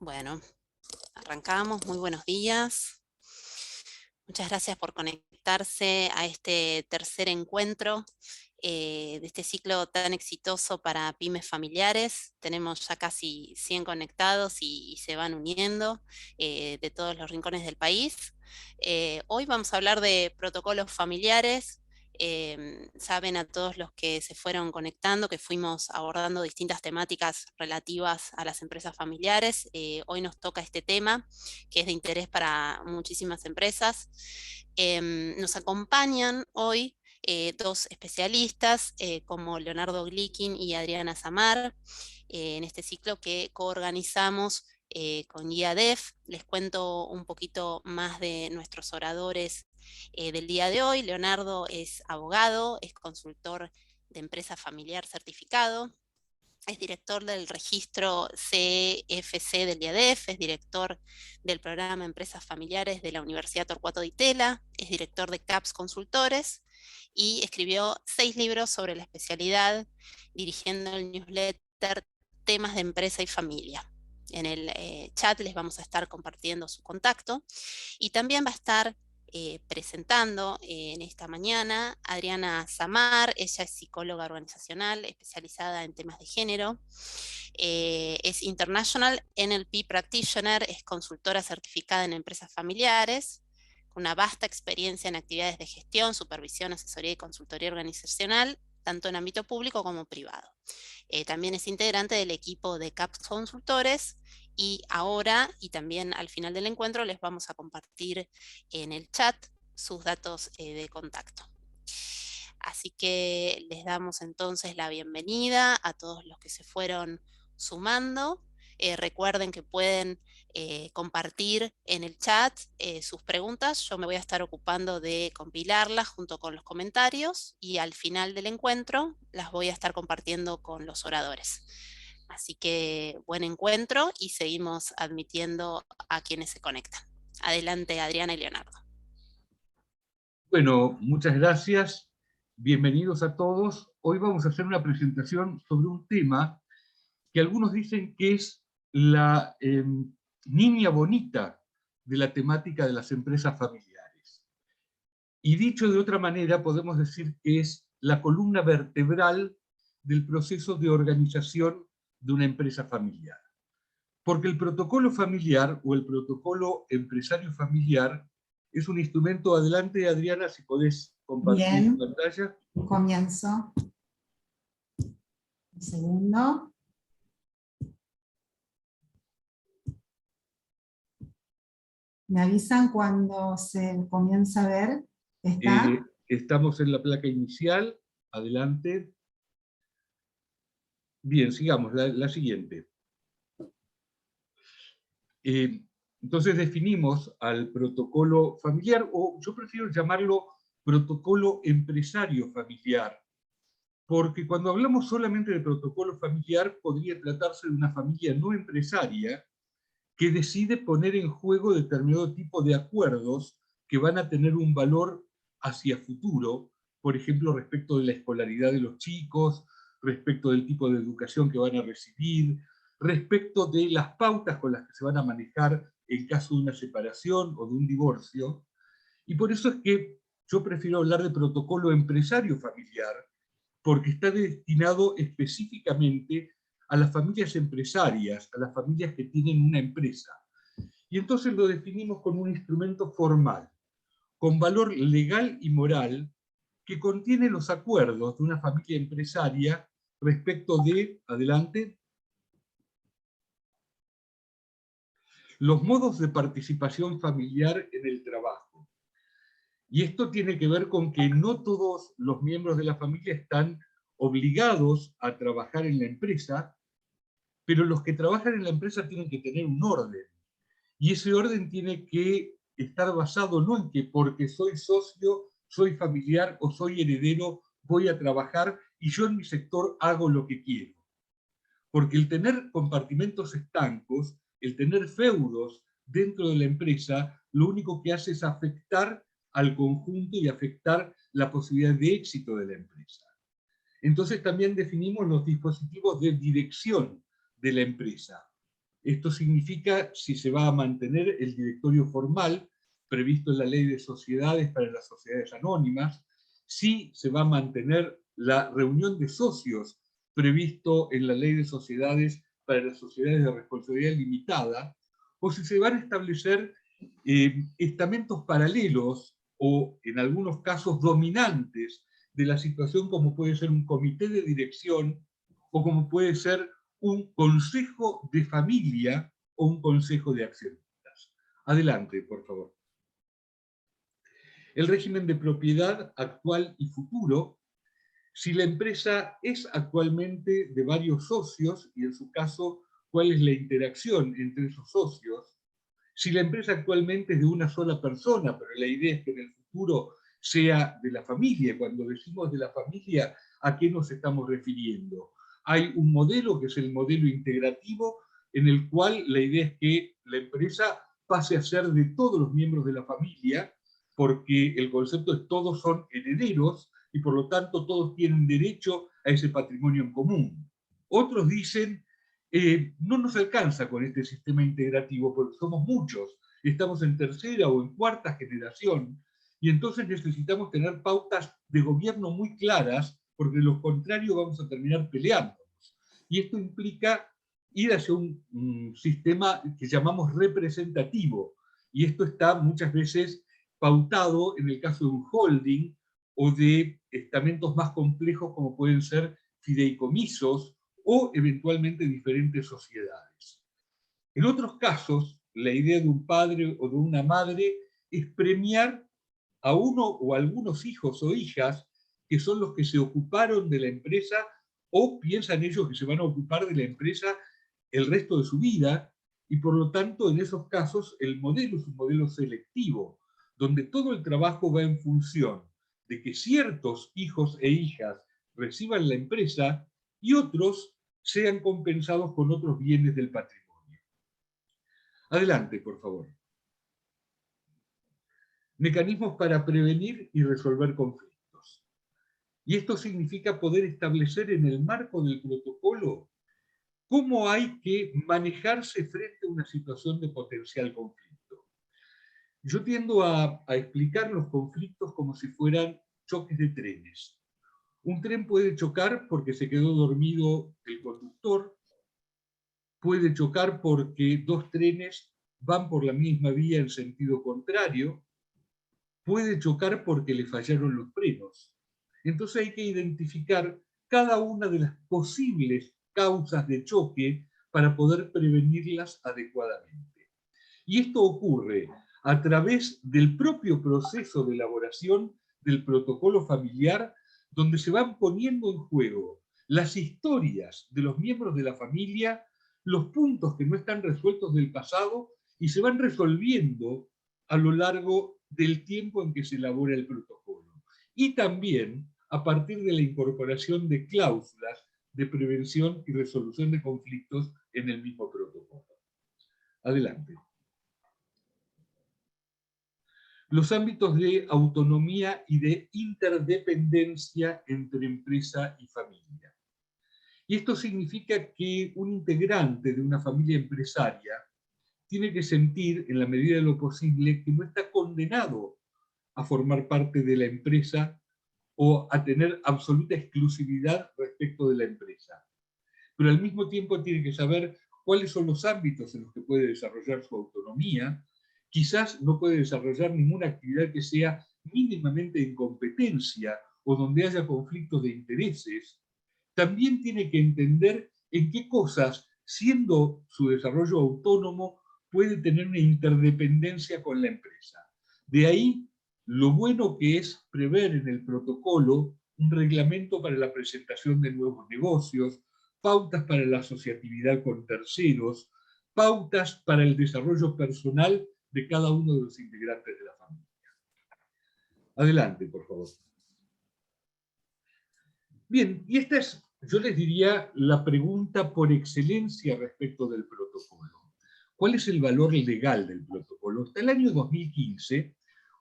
Bueno, arrancamos. Muy buenos días. Muchas gracias por conectarse a este tercer encuentro de este ciclo tan exitoso para pymes familiares. Tenemos ya casi 100 conectados y se van uniendo de todos los rincones del país. Hoy vamos a hablar de protocolos familiares. Saben a todos los que se fueron conectando que fuimos abordando distintas temáticas relativas a las empresas familiares. Hoy nos toca este tema que es de interés para muchísimas empresas. Nos acompañan hoy dos especialistas como Leonardo Glikin y Adriana Samar en este ciclo que coorganizamos con Guía DEF. Les cuento un poquito más de nuestros oradores del día de hoy. Leonardo es abogado, es consultor de empresa familiar certificado, es director del registro CFC del IADEF, es director del programa Empresas Familiares de la Universidad Torcuato Di Tella, es director de CAPS Consultores y escribió 6 libros sobre la especialidad, dirigiendo el newsletter Temas de Empresa y Familia. En el chat les vamos a estar compartiendo su contacto y también va a estar presentando en esta mañana Adriana Samar. Ella es psicóloga organizacional especializada en temas de género, es International NLP Practitioner, es consultora certificada en empresas familiares, con una vasta experiencia en actividades de gestión, supervisión, asesoría y consultoría organizacional, tanto en ámbito público como privado. También es integrante del equipo de CAPS Consultores y ahora y también al final del encuentro les vamos a compartir en el chat sus datos de contacto. Así que les damos entonces la bienvenida a todos los que se fueron sumando. Recuerden que pueden compartir en el chat sus preguntas. Yo me voy a estar ocupando de compilarlas junto con los comentarios y al final del encuentro las voy a estar compartiendo con los oradores. Así que buen encuentro y seguimos admitiendo a quienes se conectan. Adelante, Adriana y Leonardo. Bueno, muchas gracias. Bienvenidos a todos. Hoy vamos a hacer una presentación sobre un tema que algunos dicen que es la niña bonita de la temática de las empresas familiares. Y dicho de otra manera, podemos decir que es la columna vertebral del proceso de organización de una empresa familiar. Porque el protocolo familiar o el protocolo empresario familiar es un instrumento. Adelante, Adriana, si podés compartir tu pantalla. Comienzo. Un segundo. ¿Me avisan cuando se comienza a ver? ¿Está? Estamos en la placa inicial. Adelante. Bien, sigamos. La siguiente. Entonces definimos al protocolo familiar, o yo prefiero llamarlo protocolo empresario familiar, porque cuando hablamos solamente de protocolo familiar podría tratarse de una familia no empresaria que decide poner en juego determinado tipo de acuerdos que van a tener un valor hacia futuro, por ejemplo, respecto de la escolaridad de los chicos, respecto del tipo de educación que van a recibir, respecto de las pautas con las que se van a manejar en caso de una separación o de un divorcio. Y por eso es que yo prefiero hablar de protocolo empresario familiar, porque está destinado específicamente a las familias empresarias, a las familias que tienen una empresa. Y entonces lo definimos como un instrumento formal, con valor legal y moral, que contiene los acuerdos de una familia empresaria respecto de, adelante, los modos de participación familiar en el trabajo. Y esto tiene que ver con que no todos los miembros de la familia están obligados a trabajar en la empresa, pero los que trabajan en la empresa tienen que tener un orden. Y ese orden tiene que estar basado no en que porque soy socio, soy familiar o soy heredero voy a trabajar y yo en mi sector hago lo que quiero. Porque el tener compartimentos estancos, el tener feudos dentro de la empresa, lo único que hace es afectar al conjunto y afectar la posibilidad de éxito de la empresa. Entonces también definimos los dispositivos de dirección de la empresa. Esto significa si se va a mantener el directorio formal previsto en la Ley de Sociedades para las sociedades anónimas, si se va a mantener la reunión de socios previsto en la Ley de Sociedades para las sociedades de responsabilidad limitada, o si se van a establecer estamentos paralelos o, en algunos casos, dominantes de la situación, como puede ser un comité de dirección o como puede ser un consejo de familia o un consejo de accionistas. Adelante, por favor. El régimen de propiedad actual y futuro, si la empresa es actualmente de varios socios, y en su caso, cuál es la interacción entre esos socios, si la empresa actualmente es de una sola persona, pero la idea es que en el futuro sea de la familia. Cuando decimos de la familia, ¿a qué nos estamos refiriendo? Hay un modelo que es el modelo integrativo, en el cual la idea es que la empresa pase a ser de todos los miembros de la familia, porque el concepto es todos son herederos y por lo tanto todos tienen derecho a ese patrimonio en común. Otros dicen, no nos alcanza con este sistema integrativo porque somos muchos, estamos en tercera o en cuarta generación, y entonces necesitamos tener pautas de gobierno muy claras, porque de lo contrario vamos a terminar peleándonos. Y esto implica ir hacia un sistema que llamamos representativo, y esto está muchas veces pautado en el caso de un holding o de estamentos más complejos como pueden ser fideicomisos o eventualmente diferentes sociedades. En otros casos, la idea de un padre o de una madre es premiar a uno o algunos hijos o hijas que son los que se ocuparon de la empresa o piensan ellos que se van a ocupar de la empresa el resto de su vida, y por lo tanto en esos casos el modelo es un modelo selectivo, donde todo el trabajo va en función de que ciertos hijos e hijas reciban la empresa y otros sean compensados con otros bienes del patrimonio. Adelante, por favor. Mecanismos para prevenir y resolver conflictos. Y esto significa poder establecer en el marco del protocolo cómo hay que manejarse frente a una situación de potencial conflicto. Yo tiendo a explicar los conflictos como si fueran choques de trenes. Un tren puede chocar porque se quedó dormido el conductor, puede chocar porque dos trenes van por la misma vía en sentido contrario, puede chocar porque le fallaron los frenos. Entonces hay que identificar cada una de las posibles causas de choque para poder prevenirlas adecuadamente. Y esto ocurre a través del propio proceso de elaboración del protocolo familiar, donde se van poniendo en juego las historias de los miembros de la familia, los puntos que no están resueltos del pasado, y se van resolviendo a lo largo del tiempo en que se elabora el protocolo. Y también a partir de la incorporación de cláusulas de prevención y resolución de conflictos en el mismo protocolo. Adelante. Los ámbitos de autonomía y de interdependencia entre empresa y familia. Y esto significa que un integrante de una familia empresaria tiene que sentir, en la medida de lo posible, que no está condenado a formar parte de la empresa o a tener absoluta exclusividad respecto de la empresa. Pero al mismo tiempo tiene que saber cuáles son los ámbitos en los que puede desarrollar su autonomía. Quizás no puede desarrollar ninguna actividad que sea mínimamente en competencia o donde haya conflictos de intereses. También tiene que entender en qué cosas, siendo su desarrollo autónomo, puede tener una interdependencia con la empresa. De ahí lo bueno que es prever en el protocolo un reglamento para la presentación de nuevos negocios, pautas para la asociatividad con terceros, pautas para el desarrollo personal de cada uno de los integrantes de la familia. Adelante, por favor. Bien, y esta es, yo les diría, la pregunta por excelencia respecto del protocolo. ¿Cuál es el valor legal del protocolo? Hasta el año 2015,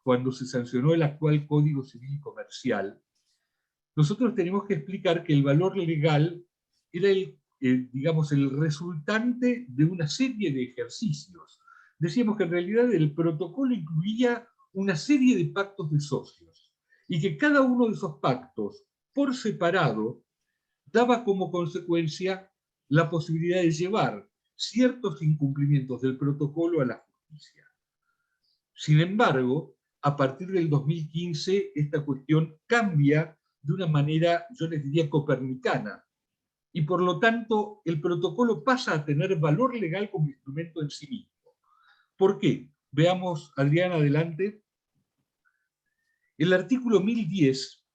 cuando se sancionó el actual Código Civil y Comercial, nosotros tenemos que explicar que el valor legal era digamos, el resultante de una serie de ejercicios. Decíamos que en realidad el protocolo incluía una serie de pactos de socios y que cada uno de esos pactos, por separado, daba como consecuencia la posibilidad de llevar ciertos incumplimientos del protocolo a la justicia. Sin embargo, a partir del 2015, esta cuestión cambia de una manera, yo les diría, copernicana, y por lo tanto el protocolo pasa a tener valor legal como instrumento en sí mismo. ¿Por qué? Veamos, Adrián, adelante. El artículo 1010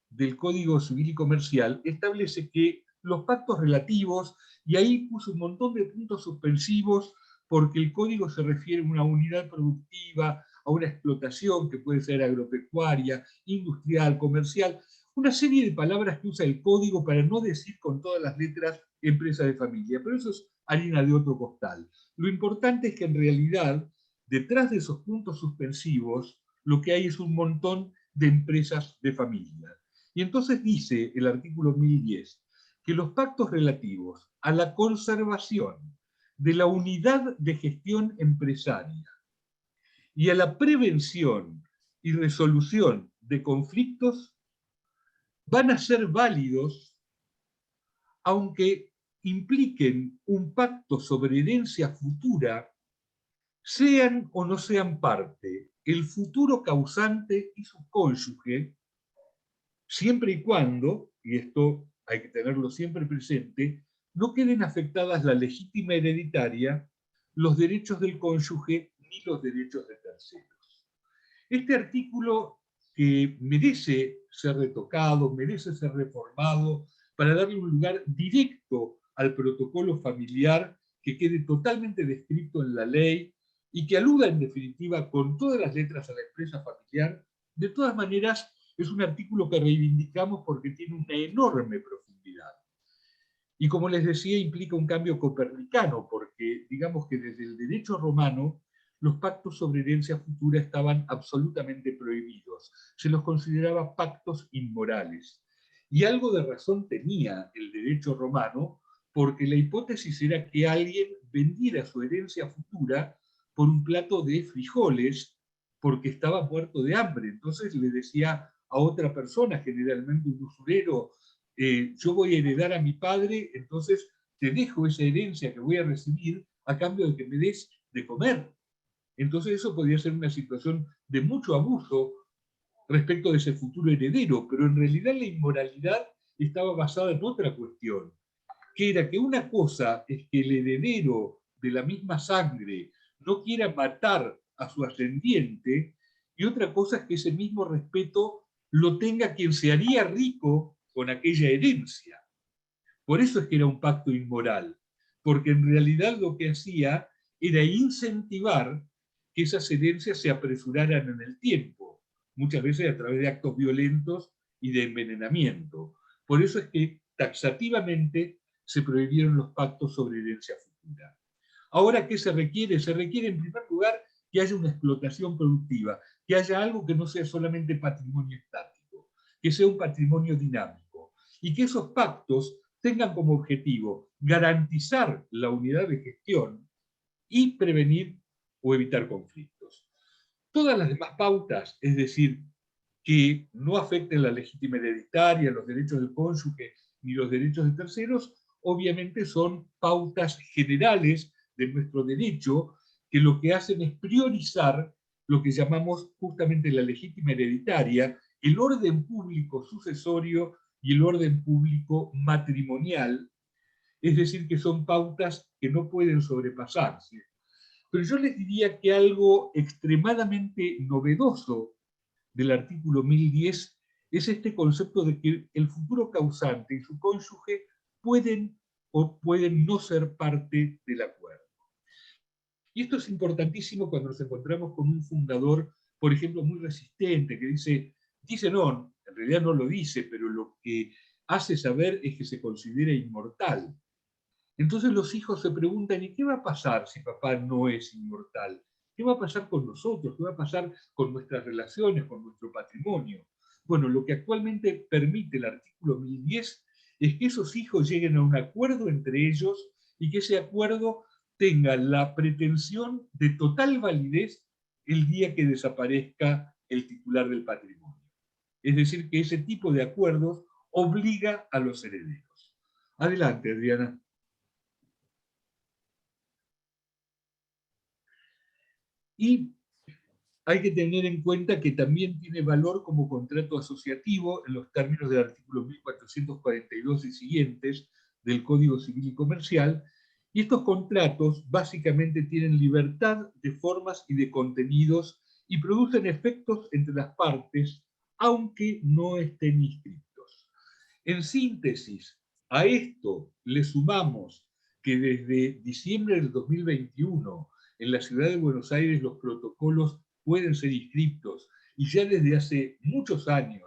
del Código Civil y Comercial establece que los pactos relativos, y ahí puso un montón de puntos suspensivos porque el código se refiere a una unidad productiva, a una explotación que puede ser agropecuaria, industrial, comercial, una serie de palabras que usa el código para no decir con todas las letras empresa de familia, pero eso es harina de otro costal. Lo importante es que en realidad, detrás de esos puntos suspensivos, lo que hay es un montón de empresas de familia. Y entonces dice el artículo 1010 que los pactos relativos a la conservación de la unidad de gestión empresaria y a la prevención y resolución de conflictos van a ser válidos aunque impliquen un pacto sobre herencia futura, sean o no sean parte el futuro causante y su cónyuge, siempre y cuando, y esto hay que tenerlo siempre presente, no queden afectadas la legítima hereditaria, los derechos del cónyuge ni los derechos de terceros. Este artículo que merece ser retocado, merece ser reformado para darle un lugar directo al protocolo familiar que quede totalmente descrito en la ley y que aluda en definitiva con todas las letras a la empresa familiar. De todas maneras, es un artículo que reivindicamos porque tiene una enorme profundidad. Y como les decía, implica un cambio copernicano, porque digamos que desde el derecho romano los pactos sobre herencia futura estaban absolutamente prohibidos. Se los consideraba pactos inmorales. Y algo de razón tenía el derecho romano, porque la hipótesis era que alguien vendiera su herencia futura por un plato de frijoles, porque estaba muerto de hambre. Entonces le decía a otra persona, generalmente un usurero, yo voy a heredar a mi padre, entonces te dejo esa herencia que voy a recibir a cambio de que me des de comer. Entonces eso podría ser una situación de mucho abuso respecto de ese futuro heredero, pero en realidad la inmoralidad estaba basada en otra cuestión, que era que una cosa es que el heredero de la misma sangre no quiera matar a su ascendiente, y otra cosa es que ese mismo respeto lo tenga quien se haría rico con aquella herencia. Por eso es que era un pacto inmoral, porque en realidad lo que hacía era incentivar que esas herencias se apresuraran en el tiempo, muchas veces a través de actos violentos y de envenenamiento. Por eso es que taxativamente se prohibieron los pactos sobre herencia futura. Ahora, ¿qué se requiere? Se requiere, en primer lugar, que haya una explotación productiva, que haya algo que no sea solamente patrimonio estático, que sea un patrimonio dinámico, y que esos pactos tengan como objetivo garantizar la unidad de gestión y prevenir o evitar conflictos. Todas las demás pautas, es decir, que no afecten la legítima hereditaria, los derechos del cónyuge ni los derechos de terceros, obviamente son pautas generales de nuestro derecho que lo que hacen es priorizar lo que llamamos justamente la legítima hereditaria, el orden público sucesorio y el orden público matrimonial, es decir, que son pautas que no pueden sobrepasarse. Pero yo les diría que algo extremadamente novedoso del artículo 1010 es este concepto de que el futuro causante y su cónyuge pueden o pueden no ser parte del acuerdo. Y esto es importantísimo cuando nos encontramos con un fundador, por ejemplo, muy resistente, que dice no, en realidad no lo dice, pero lo que hace saber es que se considera inmortal. Entonces los hijos se preguntan, ¿y qué va a pasar si papá no es inmortal? ¿Qué va a pasar con nosotros? ¿Qué va a pasar con nuestras relaciones, con nuestro patrimonio? Bueno, lo que actualmente permite el artículo 1010 es que esos hijos lleguen a un acuerdo entre ellos y que ese acuerdo tenga la pretensión de total validez el día que desaparezca el titular del patrimonio. Es decir, que ese tipo de acuerdos obliga a los herederos. Adelante, Adriana. Y hay que tener en cuenta que también tiene valor como contrato asociativo en los términos del artículo 1442 y siguientes del Código Civil y Comercial, y estos contratos básicamente tienen libertad de formas y de contenidos y producen efectos entre las partes, aunque no estén inscritos. En síntesis, a esto le sumamos que desde diciembre del 2021 en la ciudad de Buenos Aires los protocolos pueden ser inscritos y ya desde hace muchos años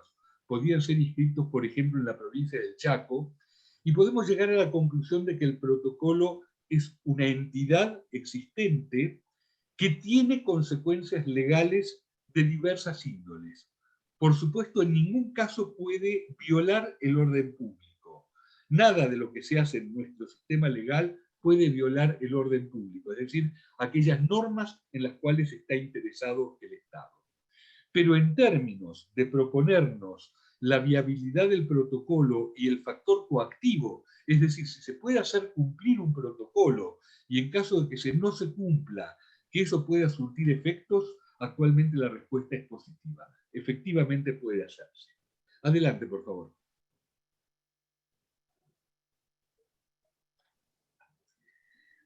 podían ser inscritos, por ejemplo, en la provincia del Chaco, y podemos llegar a la conclusión de que el protocolo es una entidad existente que tiene consecuencias legales de diversas índoles. Por supuesto, en ningún caso puede violar el orden público. Nada de lo que se hace en nuestro sistema legal puede violar el orden público, es decir, aquellas normas en las cuales está interesado el Estado. Pero en términos de proponernos la viabilidad del protocolo y el factor coactivo, es decir, si se puede hacer cumplir un protocolo y en caso de que no se cumpla, que eso pueda surtir efectos, actualmente la respuesta es positiva. Efectivamente puede hacerse. Adelante, por favor.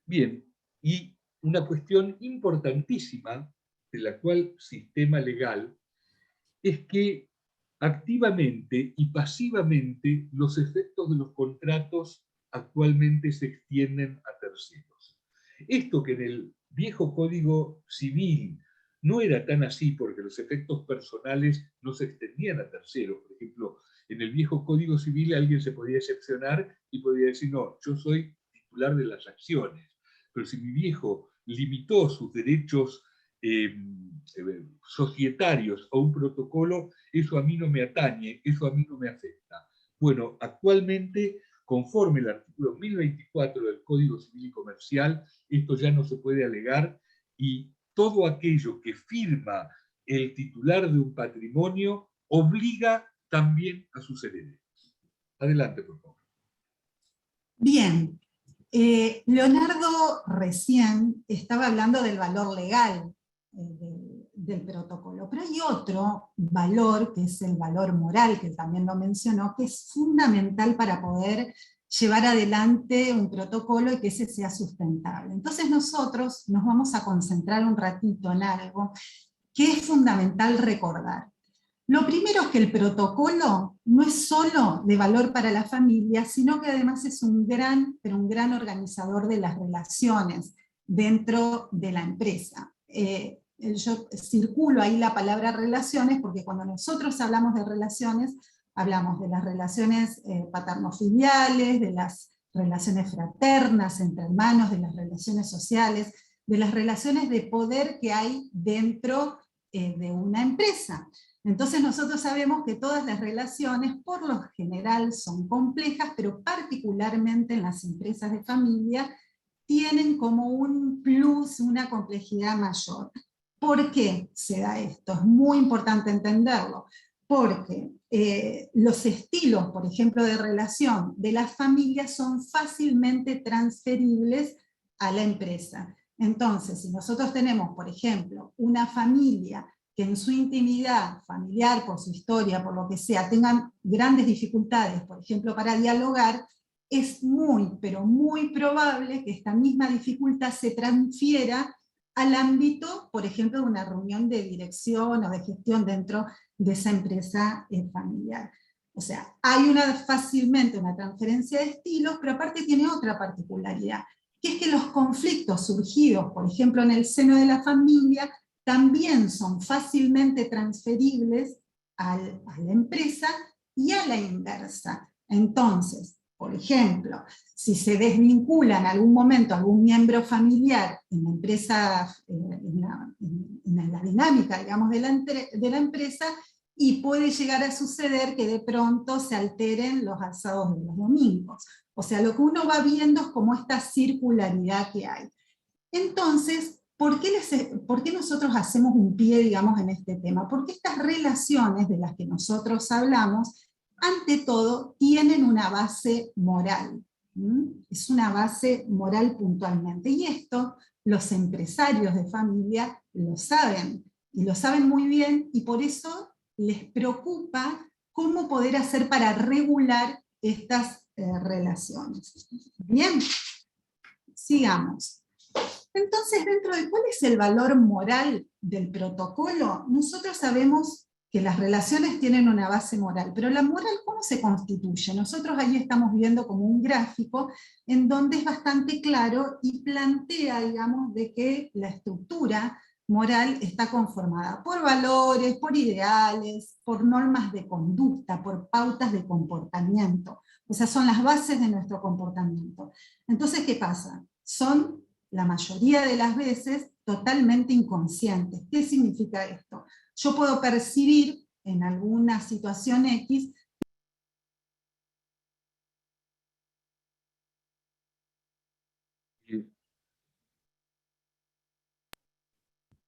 Bien, y una cuestión importantísima de la cual sistema legal es que activamente y pasivamente los efectos de los contratos actualmente se extienden a terceros. Esto que en el viejo Código Civil no era tan así porque los efectos personales no se extendían a terceros. Por ejemplo, en el viejo Código Civil alguien se podía excepcionar y podía decir, no, yo soy titular de las acciones. Pero si mi viejo limitó sus derechos societarios a un protocolo, eso a mí no me atañe, eso a mí no me afecta. Bueno, actualmente, conforme el artículo 1024 del Código Civil y Comercial, esto ya no se puede alegar y todo aquello que firma el titular de un patrimonio obliga también a sus herederos. Adelante, por favor. Bien. Leonardo recién estaba hablando del valor legal del protocolo, pero hay otro valor, que es el valor moral, que también lo mencionó, que es fundamental para poder llevar adelante un protocolo y que ese sea sustentable. Entonces nosotros nos vamos a concentrar un ratito en algo que es fundamental recordar. Lo primero es que el protocolo no es solo de valor para la familia, sino que además es un gran organizador de las relaciones dentro de la empresa. Yo circulo ahí la palabra relaciones porque cuando nosotros hablamos de relaciones, hablamos de las relaciones paterno-filiales, de las relaciones fraternas entre hermanos, de las relaciones sociales, de las relaciones de poder que hay dentro de una empresa. Entonces nosotros sabemos que todas las relaciones por lo general son complejas, pero particularmente en las empresas de familia tienen como un plus, una complejidad mayor. ¿Por qué se da esto? Es muy importante entenderlo, porque los estilos, por ejemplo, de relación de las familias son fácilmente transferibles a la empresa. Entonces, si nosotros tenemos, por ejemplo, una familia que en su intimidad familiar, por su historia, por lo que sea, tengan grandes dificultades, por ejemplo, para dialogar, es muy, pero muy probable que esta misma dificultad se transfiera al ámbito, por ejemplo, de una reunión de dirección o de gestión dentro de esa empresa familiar. O sea, hay fácilmente una transferencia de estilos, pero aparte tiene otra particularidad, que es que los conflictos surgidos, por ejemplo, en el seno de la familia, también son fácilmente transferibles a la empresa y a la inversa. Entonces, por ejemplo, si se desvincula en algún momento algún miembro familiar en la empresa, en la dinámica, digamos, de la empresa, y puede llegar a suceder que de pronto se alteren los asados de los domingos. O sea, lo que uno va viendo es como esta circularidad que hay. Entonces, ¿por qué nosotros hacemos un pie, digamos, en este tema? Porque estas relaciones de las que nosotros hablamos, ante todo, tienen una base moral. Es una base moral puntualmente. Y esto los empresarios de familia lo saben, y lo saben muy bien, y por eso les preocupa cómo poder hacer para regular estas relaciones. Bien, sigamos. Entonces, dentro de cuál es el valor moral del protocolo, nosotros sabemos que las relaciones tienen una base moral, pero la moral, ¿cómo se constituye? Nosotros ahí estamos viendo como un gráfico en donde es bastante claro y plantea, digamos, de que la estructura moral está conformada por valores, por ideales, por normas de conducta, por pautas de comportamiento. O sea, son las bases de nuestro comportamiento. Entonces, ¿qué pasa? Son, la mayoría de las veces, totalmente inconscientes. ¿Qué significa esto? Yo puedo percibir en alguna situación X.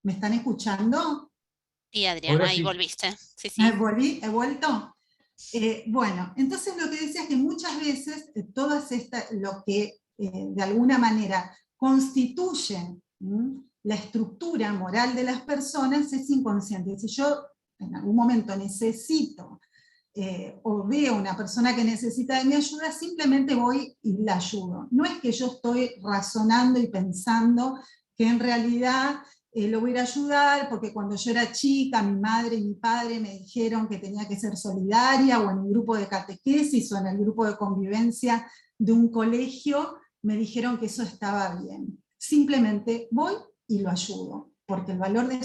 ¿Me están escuchando? Sí, Adriana, Ahora ahí sí. volviste. Sí, sí. ¿He vuelto? Bueno, entonces lo que decía es que muchas veces todas estas, lo que de alguna manera constituyen la estructura moral de las personas es inconsciente. Si yo en algún momento necesito o veo una persona que necesita de mi ayuda, simplemente voy y la ayudo. No es que yo estoy razonando y pensando que en realidad lo voy a ir a ayudar porque cuando yo era chica mi madre y mi padre me dijeron que tenía que ser solidaria, o en un grupo de catequesis o en el grupo de convivencia de un colegio me dijeron que eso estaba bien. Simplemente voy y lo ayudo, porque el valor de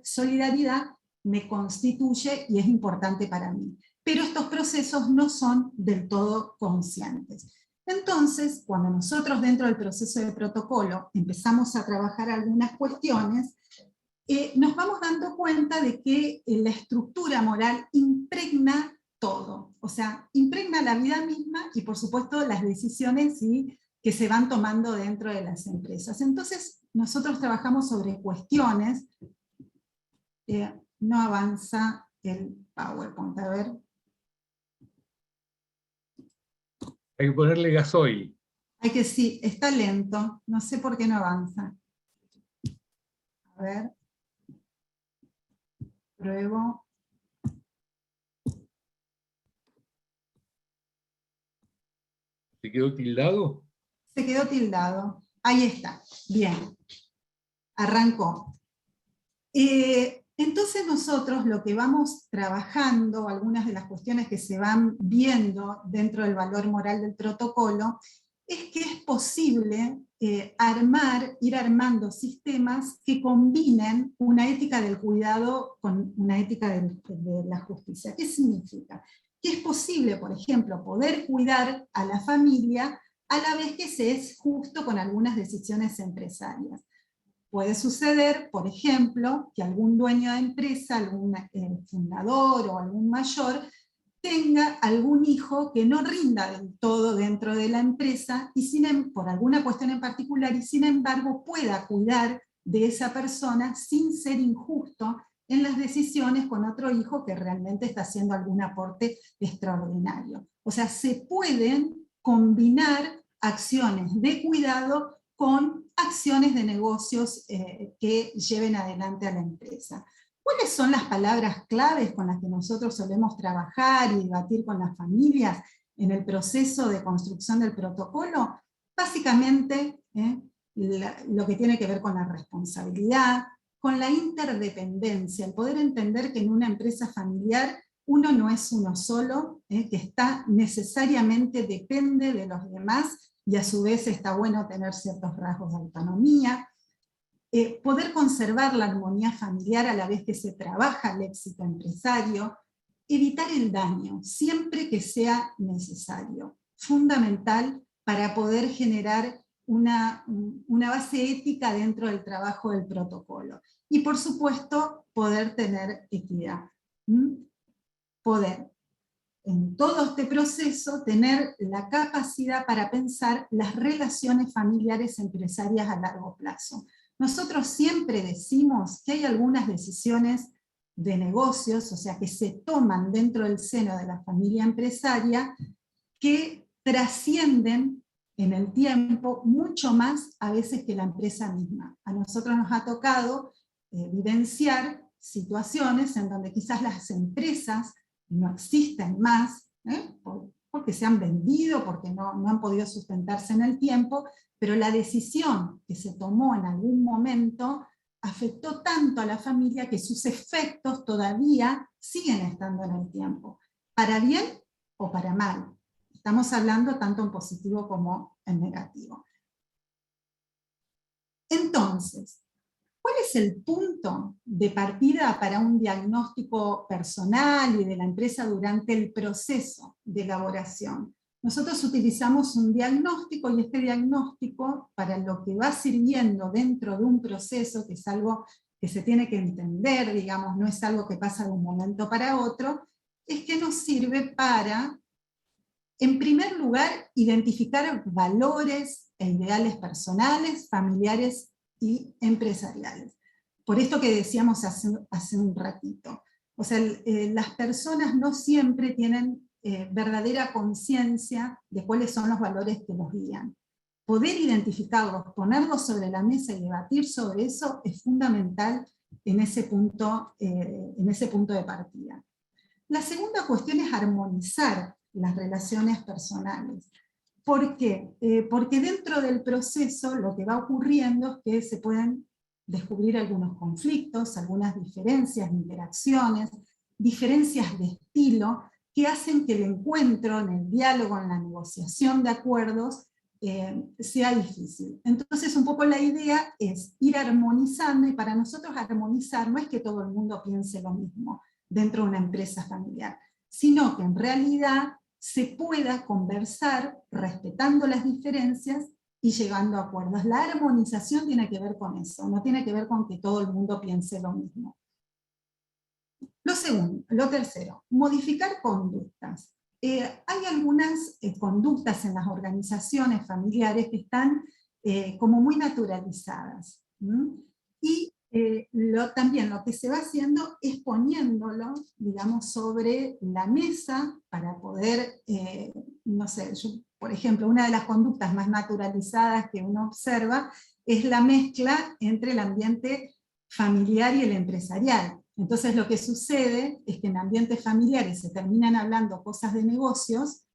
solidaridad me constituye y es importante para mí. Pero estos procesos no son del todo conscientes. Entonces, cuando nosotros dentro del proceso de protocolo empezamos a trabajar algunas cuestiones, nos vamos dando cuenta de que la estructura moral impregna todo, o sea, impregna la vida misma y por supuesto las decisiones que se van tomando dentro de las empresas. Entonces, nosotros trabajamos sobre cuestiones, no avanza el PowerPoint, a ver. Hay que ponerle gasoil. Sí, está lento, no sé por qué no avanza. A ver. Pruebo. ¿Se quedó tildado? Se quedó tildado. Ahí está. Bien. Arrancó. Entonces nosotros lo que vamos trabajando, algunas de las cuestiones que se van viendo dentro del valor moral del protocolo, es que es posible ir armando sistemas que combinen una ética del cuidado con una ética de la justicia. ¿Qué significa? Que es posible, por ejemplo, poder cuidar a la familia a la vez que se es justo con algunas decisiones empresarias. Puede suceder, por ejemplo, que algún dueño de empresa, algún fundador o algún mayor, tenga algún hijo que no rinda del todo dentro de la empresa y por alguna cuestión en particular, y sin embargo pueda cuidar de esa persona sin ser injusto en las decisiones con otro hijo que realmente está haciendo algún aporte extraordinario. O sea, se pueden combinar acciones de cuidado con acciones de negocios que lleven adelante a la empresa. ¿Cuáles son las palabras claves con las que nosotros solemos trabajar y debatir con las familias en el proceso de construcción del protocolo? Básicamente, lo que tiene que ver con la responsabilidad, con la interdependencia, el poder entender que en una empresa familiar uno no es uno solo, que necesariamente depende de los demás, y a su vez está bueno tener ciertos rasgos de autonomía, poder conservar la armonía familiar a la vez que se trabaja el éxito empresario, evitar el daño siempre que sea necesario, fundamental para poder generar una base ética dentro del trabajo del protocolo. Y por supuesto, poder tener equidad. poder, en todo este proceso, tener la capacidad para pensar las relaciones familiares empresarias a largo plazo. Nosotros siempre decimos que hay algunas decisiones de negocios, o sea, que se toman dentro del seno de la familia empresaria, que trascienden en el tiempo mucho más a veces que la empresa misma. A nosotros nos ha tocado vivenciar situaciones en donde quizás las empresas no existen más, porque se han vendido, porque no han podido sustentarse en el tiempo, pero la decisión que se tomó en algún momento afectó tanto a la familia que sus efectos todavía siguen estando en el tiempo, para bien o para mal. Estamos hablando tanto en positivo como en negativo. Entonces, ¿cuál es el punto de partida para un diagnóstico personal y de la empresa durante el proceso de elaboración? Nosotros utilizamos un diagnóstico, y este diagnóstico, para lo que va sirviendo dentro de un proceso, que es algo que se tiene que entender, digamos, no es algo que pasa de un momento para otro, es que nos sirve para, en primer lugar, identificar valores e ideales personales, familiares y empresariales. Por esto que decíamos hace un ratito. O sea, las personas no siempre tienen verdadera conciencia de cuáles son los valores que los guían. Poder identificarlos, ponerlos sobre la mesa y debatir sobre eso es fundamental en ese punto de partida. La segunda cuestión es armonizar las relaciones personales. ¿Por qué? Porque dentro del proceso lo que va ocurriendo es que se pueden descubrir algunos conflictos, algunas diferencias de interacciones, diferencias de estilo, que hacen que el encuentro, en el diálogo, en la negociación de acuerdos, sea difícil. Entonces un poco la idea es ir armonizando, y para nosotros armonizar no es que todo el mundo piense lo mismo dentro de una empresa familiar, sino que en realidad se pueda conversar respetando las diferencias y llegando a acuerdos. La armonización tiene que ver con eso, no tiene que ver con que todo el mundo piense lo mismo. Lo tercero, modificar conductas. Hay algunas conductas en las organizaciones familiares que están como muy naturalizadas. Y también lo que se va haciendo es poniéndolo, digamos, sobre la mesa para poder, no sé, por ejemplo, una de las conductas más naturalizadas que uno observa es la mezcla entre el ambiente familiar y el empresarial. Entonces lo que sucede es que en ambientes familiares se terminan hablando cosas de negocios,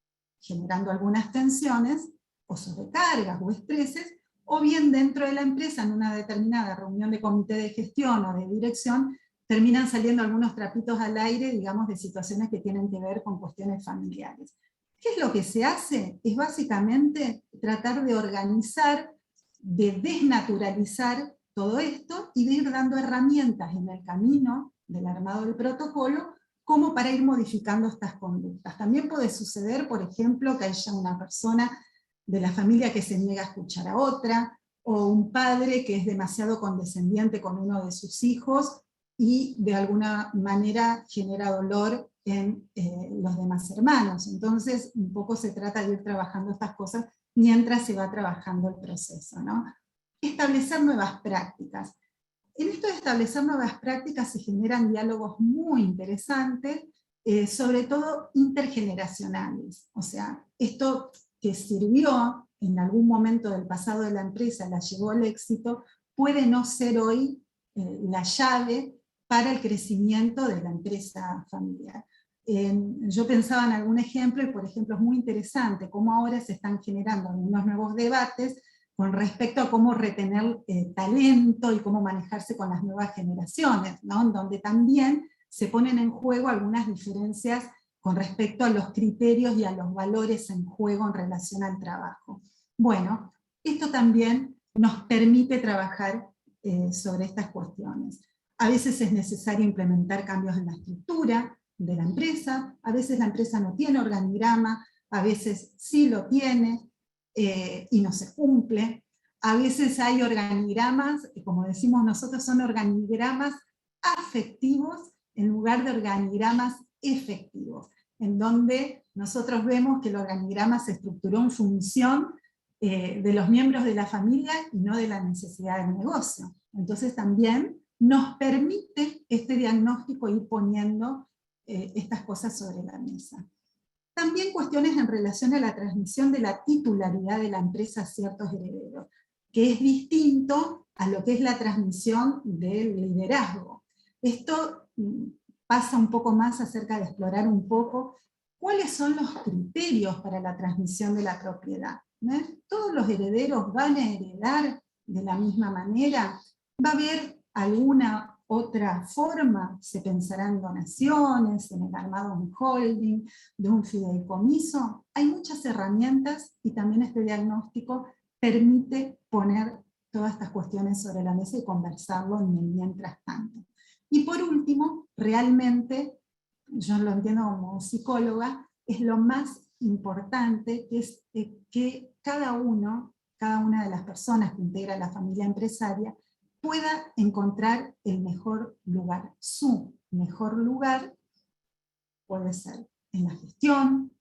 generando algunas tensiones, o sobrecargas o estreses, o bien dentro de la empresa, en una determinada reunión de comité de gestión o de dirección, terminan saliendo algunos trapitos al aire, digamos, de situaciones que tienen que ver con cuestiones familiares. ¿Qué es lo que se hace? Es básicamente tratar de organizar, de desnaturalizar todo esto y de ir dando herramientas en el camino del armado del protocolo como para ir modificando estas conductas. También puede suceder, por ejemplo, que haya una persona de la familia que se niega a escuchar a otra, o un padre que es demasiado condescendiente con uno de sus hijos y de alguna manera genera dolor en los demás hermanos. Entonces, un poco se trata de ir trabajando estas cosas mientras se va trabajando el proceso, ¿no? Establecer nuevas prácticas. En esto de establecer nuevas prácticas se generan diálogos muy interesantes, sobre todo intergeneracionales. O sea, esto que sirvió en algún momento del pasado de la empresa, la llevó al éxito, puede no ser hoy la llave para el crecimiento de la empresa familiar. Yo pensaba en algún ejemplo, y por ejemplo es muy interesante cómo ahora se están generando algunos nuevos debates con respecto a cómo retener talento y cómo manejarse con las nuevas generaciones, ¿no? En donde también se ponen en juego algunas diferencias con respecto a los criterios y a los valores en juego en relación al trabajo. Bueno, esto también nos permite trabajar sobre estas cuestiones. A veces es necesario implementar cambios en la estructura de la empresa, a veces la empresa no tiene organigrama, a veces sí lo tiene y no se cumple. A veces hay organigramas, como decimos nosotros, son organigramas afectivos en lugar de organigramas efectivo, en donde nosotros vemos que el organigrama se estructuró en función de los miembros de la familia y no de la necesidad del negocio. Entonces también nos permite este diagnóstico ir poniendo estas cosas sobre la mesa. También cuestiones en relación a la transmisión de la titularidad de la empresa a ciertos herederos, que es distinto a lo que es la transmisión del liderazgo. Esto pasa un poco más acerca de explorar un poco cuáles son los criterios para la transmisión de la propiedad. ¿Todos los herederos van a heredar de la misma manera? ¿Va a haber alguna otra forma? ¿Se pensará en donaciones, en el armado de un holding, de un fideicomiso? Hay muchas herramientas y también este diagnóstico permite poner todas estas cuestiones sobre la mesa y conversarlo en el mientras tanto. Y por último, realmente, yo lo entiendo como psicóloga, es lo más importante, que es que cada una de las personas que integra la familia empresaria pueda encontrar el mejor lugar. Su mejor lugar puede ser en la gestión,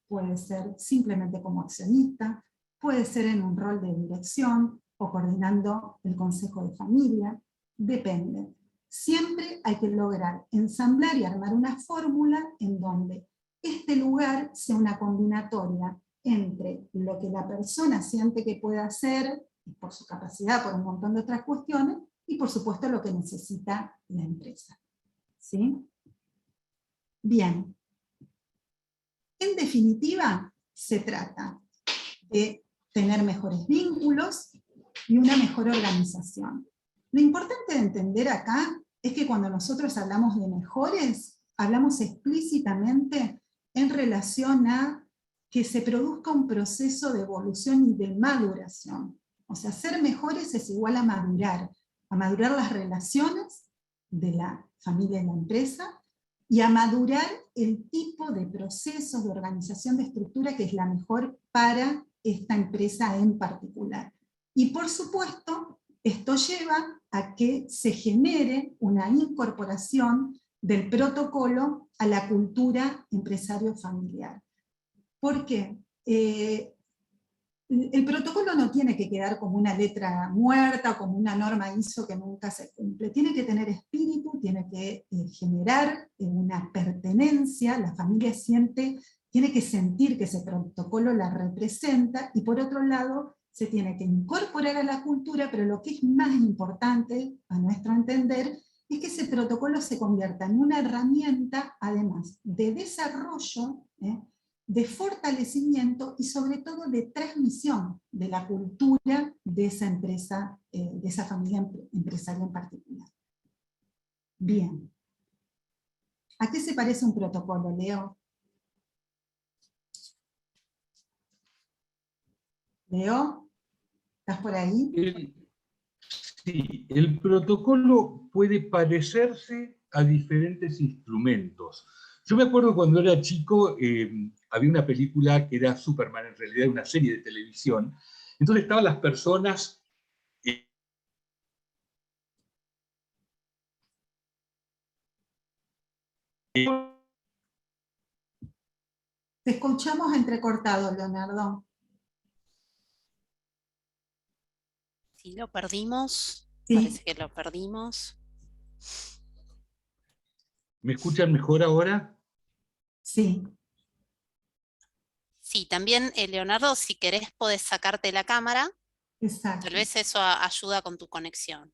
puede ser simplemente como accionista, puede ser en un rol de dirección o coordinando el consejo de familia, depende. Siempre hay que lograr ensamblar y armar una fórmula en donde este lugar sea una combinatoria entre lo que la persona siente que puede hacer, por su capacidad, por un montón de otras cuestiones, y por supuesto lo que necesita la empresa. ¿Sí? Bien. En definitiva, se trata de tener mejores vínculos y una mejor organización. Lo importante de entender acá es que cuando nosotros hablamos de mejores, hablamos explícitamente en relación a que se produzca un proceso de evolución y de maduración. O sea, ser mejores es igual a madurar las relaciones de la familia y la empresa, y a madurar el tipo de procesos de organización de estructura que es la mejor para esta empresa en particular. Y por supuesto, esto lleva a que se genere una incorporación del protocolo a la cultura empresario familiar. ¿Por qué? El protocolo no tiene que quedar como una letra muerta, como una norma ISO que nunca se cumple. Tiene que tener espíritu, tiene que generar una pertenencia, la familia tiene que sentir que ese protocolo la representa, y por otro lado, se tiene que incorporar a la cultura, pero lo que es más importante, a nuestro entender, es que ese protocolo se convierta en una herramienta, además, de desarrollo, de fortalecimiento y sobre todo de transmisión de la cultura de esa empresa, de esa familia empresaria en particular. Bien. ¿A qué se parece un protocolo, Leo? Leo, ¿estás por ahí? Sí, el protocolo puede parecerse a diferentes instrumentos. Yo me acuerdo cuando era chico, había una película que era Superman, en realidad una serie de televisión, entonces estaban las personas... Te escuchamos entrecortado, Leonardo. Sí, lo perdimos. Sí. Parece que lo perdimos. ¿Me escuchan mejor ahora? Sí. Sí, también, Leonardo, si querés podés sacarte la cámara. Exacto. Tal vez eso ayuda con tu conexión.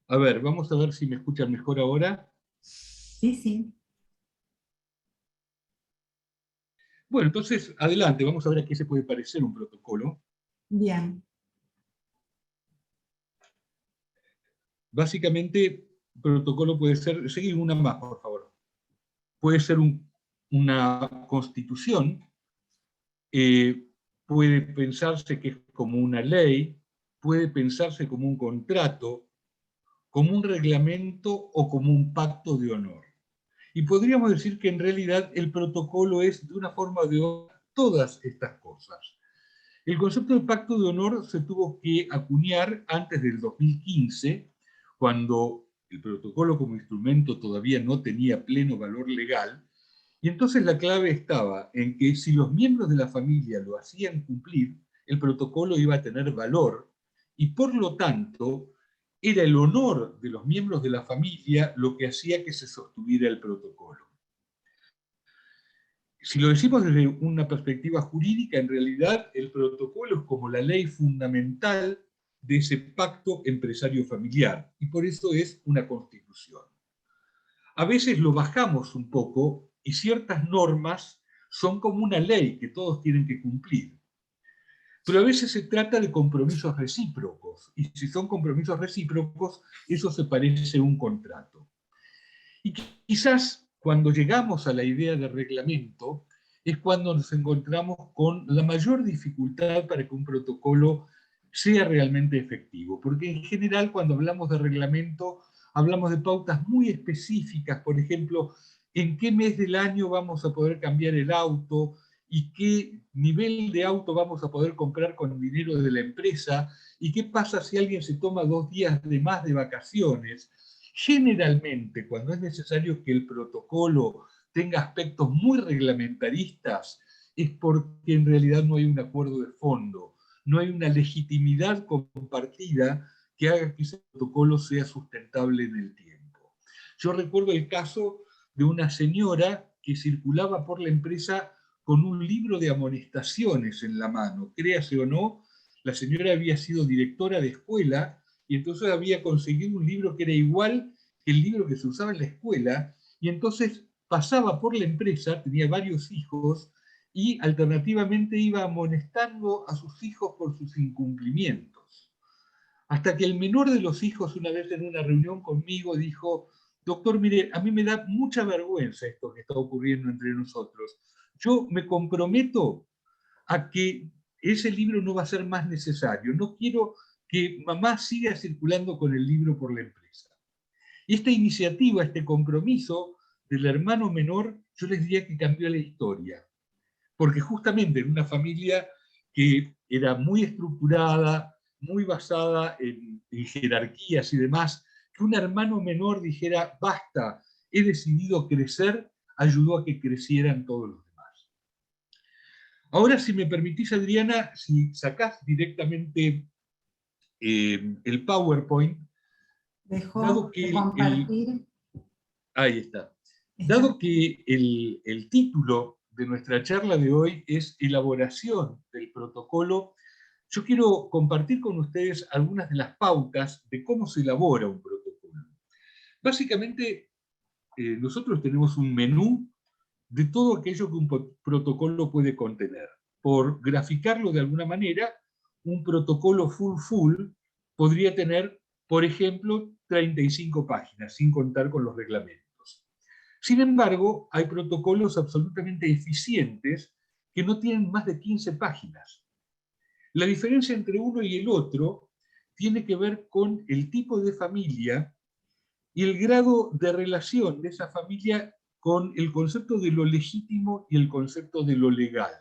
A ver, vamos a ver si me escuchan mejor ahora. Sí, sí. Bueno, entonces, adelante, vamos a ver a qué se puede parecer un protocolo. Bien. Básicamente, protocolo puede ser, seguir una más, por favor. Puede ser una constitución, puede pensarse que es como una ley, puede pensarse como un contrato, como un reglamento o como un pacto de honor. Y podríamos decir que en realidad el protocolo es de una forma de todas estas cosas. El concepto de pacto de honor se tuvo que acuñar antes del 2015, cuando El protocolo como instrumento todavía no tenía pleno valor legal, y entonces la clave estaba en que si los miembros de la familia lo hacían cumplir, el protocolo iba a tener valor, y por lo tanto era el honor de los miembros de la familia lo que hacía que se sostuviera el protocolo. Si lo decimos desde una perspectiva jurídica, en realidad el protocolo es como la ley fundamental de ese pacto empresario-familiar, y por eso es una constitución. A veces lo bajamos un poco y ciertas normas son como una ley que todos tienen que cumplir. Pero a veces se trata de compromisos recíprocos, y si son compromisos recíprocos, eso se parece a un contrato. Y quizás cuando llegamos a la idea de reglamento, es cuando nos encontramos con la mayor dificultad para que un protocolo sea realmente efectivo. Porque en general cuando hablamos de reglamento, hablamos de pautas muy específicas, por ejemplo, en qué mes del año vamos a poder cambiar el auto y qué nivel de auto vamos a poder comprar con dinero de la empresa y qué pasa si alguien se toma 2 días de más de vacaciones. Generalmente, cuando es necesario que el protocolo tenga aspectos muy reglamentaristas, es porque en realidad no hay un acuerdo de fondo, no hay una legitimidad compartida que haga que ese protocolo sea sustentable en el tiempo. Yo recuerdo el caso de una señora que circulaba por la empresa con un libro de amonestaciones en la mano. Créase o no, la señora había sido directora de escuela y entonces había conseguido un libro que era igual que el libro que se usaba en la escuela, y entonces pasaba por la empresa, tenía varios hijos, y alternativamente iba amonestando a sus hijos por sus incumplimientos. Hasta que el menor de los hijos, una vez en una reunión conmigo, dijo: doctor, mire, a mí me da mucha vergüenza esto que está ocurriendo entre nosotros. Yo me comprometo a que ese libro no va a ser más necesario. No quiero que mamá siga circulando con el libro por la empresa. Y esta iniciativa, este compromiso del hermano menor, yo les diría que cambió la historia. Porque justamente en una familia que era muy estructurada, muy basada en jerarquías y demás, que un hermano menor dijera: basta, he decidido crecer, ayudó a que crecieran todos los demás. Ahora, si me permitís, Adriana, si sacás directamente el PowerPoint, dado Dejo de que compartir. ahí está. Dado que el título de nuestra charla de hoy es elaboración del protocolo, yo quiero compartir con ustedes algunas de las pautas de cómo se elabora un protocolo. Básicamente, nosotros tenemos un menú de todo aquello que un protocolo puede contener. Por graficarlo de alguna manera, un protocolo full podría tener, por ejemplo, 35 páginas, sin contar con los reglamentos. Sin embargo, hay protocolos absolutamente eficientes que no tienen más de 15 páginas. La diferencia entre uno y el otro tiene que ver con el tipo de familia y el grado de relación de esa familia con el concepto de lo legítimo y el concepto de lo legal.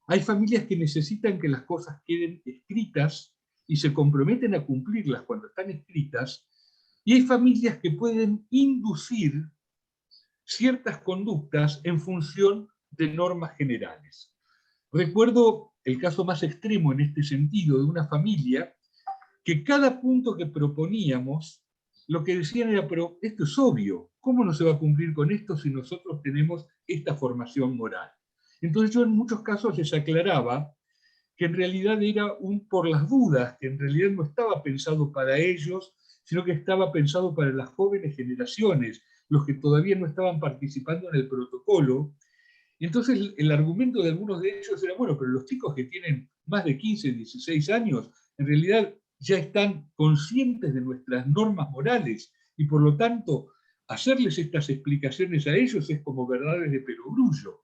Hay familias que necesitan que las cosas queden escritas y se comprometen a cumplirlas cuando están escritas, y hay familias que pueden inducir ciertas conductas en función de normas generales. Recuerdo el caso más extremo en este sentido de una familia que cada punto que proponíamos, lo que decían era: pero esto es obvio, ¿cómo no se va a cumplir con esto si nosotros tenemos esta formación moral? Entonces yo en muchos casos les aclaraba que en realidad era un por las dudas, que en realidad no estaba pensado para ellos, sino que estaba pensado para las jóvenes generaciones, los que todavía no estaban participando en el protocolo. Y entonces el argumento de algunos de ellos era: bueno, pero los chicos que tienen más de 15, 16 años, en realidad ya están conscientes de nuestras normas morales, y por lo tanto hacerles estas explicaciones a ellos es como verdades de perogrullo.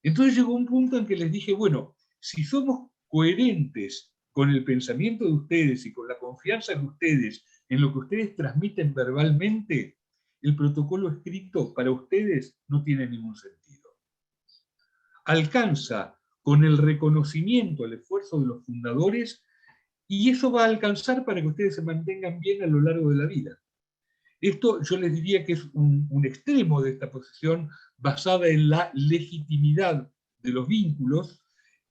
Entonces llegó un punto en que les dije: bueno, si somos coherentes con el pensamiento de ustedes y con la confianza de ustedes en lo que ustedes transmiten verbalmente, el protocolo escrito para ustedes no tiene ningún sentido. Alcanza con el reconocimiento al esfuerzo de los fundadores, y eso va a alcanzar para que ustedes se mantengan bien a lo largo de la vida. Esto yo les diría que es un extremo de esta posición basada en la legitimidad de los vínculos,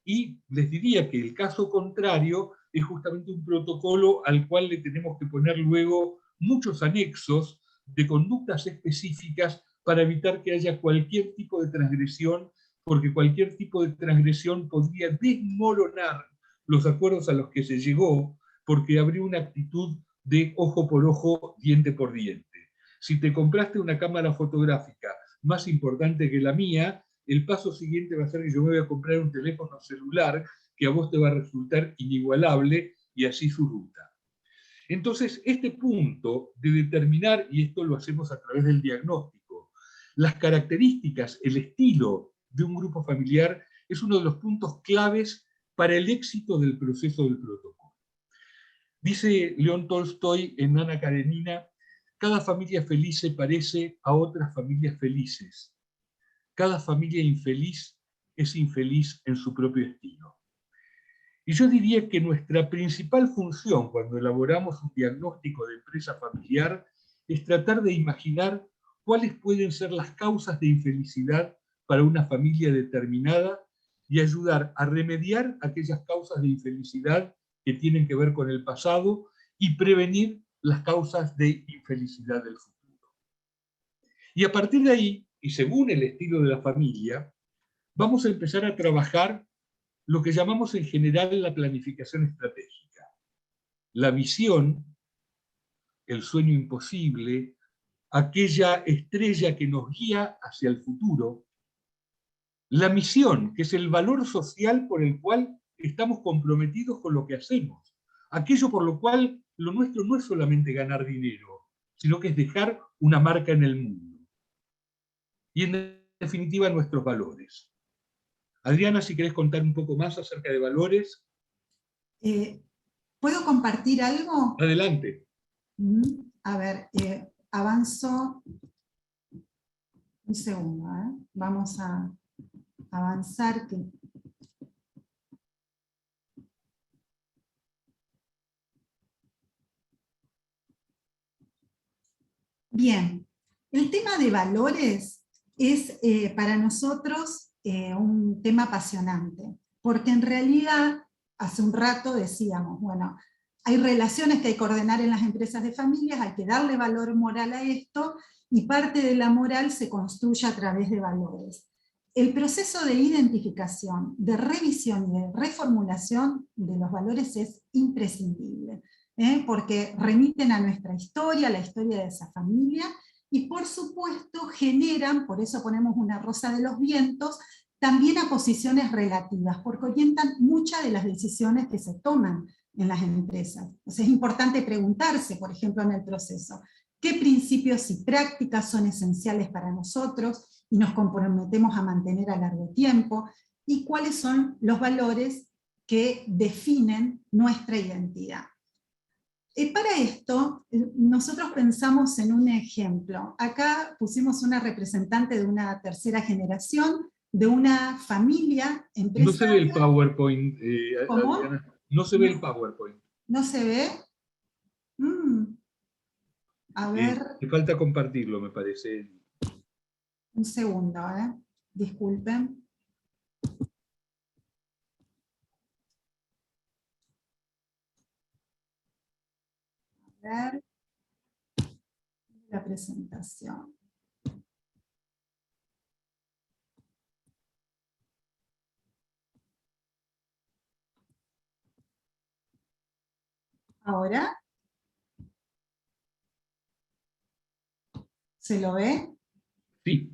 y les diría que el caso contrario es justamente un protocolo al cual le tenemos que poner luego muchos anexos de conductas específicas para evitar que haya cualquier tipo de transgresión, porque cualquier tipo de transgresión podría desmoronar los acuerdos a los que se llegó, porque habría una actitud de ojo por ojo, diente por diente. Si te compraste una cámara fotográfica más importante que la mía, el paso siguiente va a ser que yo me voy a comprar un teléfono celular que a vos te va a resultar inigualable, y así su ruta. Entonces, este punto de determinar, y esto lo hacemos a través del diagnóstico, las características, el estilo de un grupo familiar es uno de los puntos claves para el éxito del proceso del protocolo. Dice León Tolstoy en Ana Karenina: cada familia feliz se parece a otras familias felices. Cada familia infeliz es infeliz en su propio estilo. Y yo diría que nuestra principal función cuando elaboramos un diagnóstico de empresa familiar es tratar de imaginar cuáles pueden ser las causas de infelicidad para una familia determinada y ayudar a remediar aquellas causas de infelicidad que tienen que ver con el pasado y prevenir las causas de infelicidad del futuro. Y a partir de ahí, y según el estilo de la familia, vamos a empezar a trabajar lo que llamamos en general la planificación estratégica. La visión, el sueño imposible, aquella estrella que nos guía hacia el futuro. La misión, que es el valor social por el cual estamos comprometidos con lo que hacemos. Aquello por lo cual lo nuestro no es solamente ganar dinero, sino que es dejar una marca en el mundo. Y en definitiva nuestros valores. Adriana, si querés contar un poco más acerca de valores. ¿Puedo compartir algo? Adelante. A ver, avanzo un segundo. Vamos a avanzar. Bien, el tema de valores es para nosotros un tema apasionante, porque en realidad, hace un rato decíamos, bueno, hay relaciones que hay que ordenar en las empresas de familias, hay que darle valor moral a esto, y parte de la moral se construye a través de valores. El proceso de identificación, de revisión y de reformulación de los valores es imprescindible, porque remiten a nuestra historia, a la historia de esa familia, y por supuesto generan, por eso ponemos una rosa de los vientos, también a posiciones relativas, porque orientan muchas de las decisiones que se toman en las empresas. O sea, es importante preguntarse, por ejemplo, en el proceso, ¿qué principios y prácticas son esenciales para nosotros y nos comprometemos a mantener a largo tiempo? ¿Y cuáles son los valores que definen nuestra identidad? Para esto, nosotros pensamos en un ejemplo. Acá pusimos una representante de una tercera generación, de una familia empresaria. No se ve el PowerPoint, ¿Cómo? Adriana. No se ve el PowerPoint. ¿No se ve? A ver. Te falta compartirlo, me parece. Un segundo, disculpen. A ver. La presentación. Ahora. ¿Se lo ve? Sí.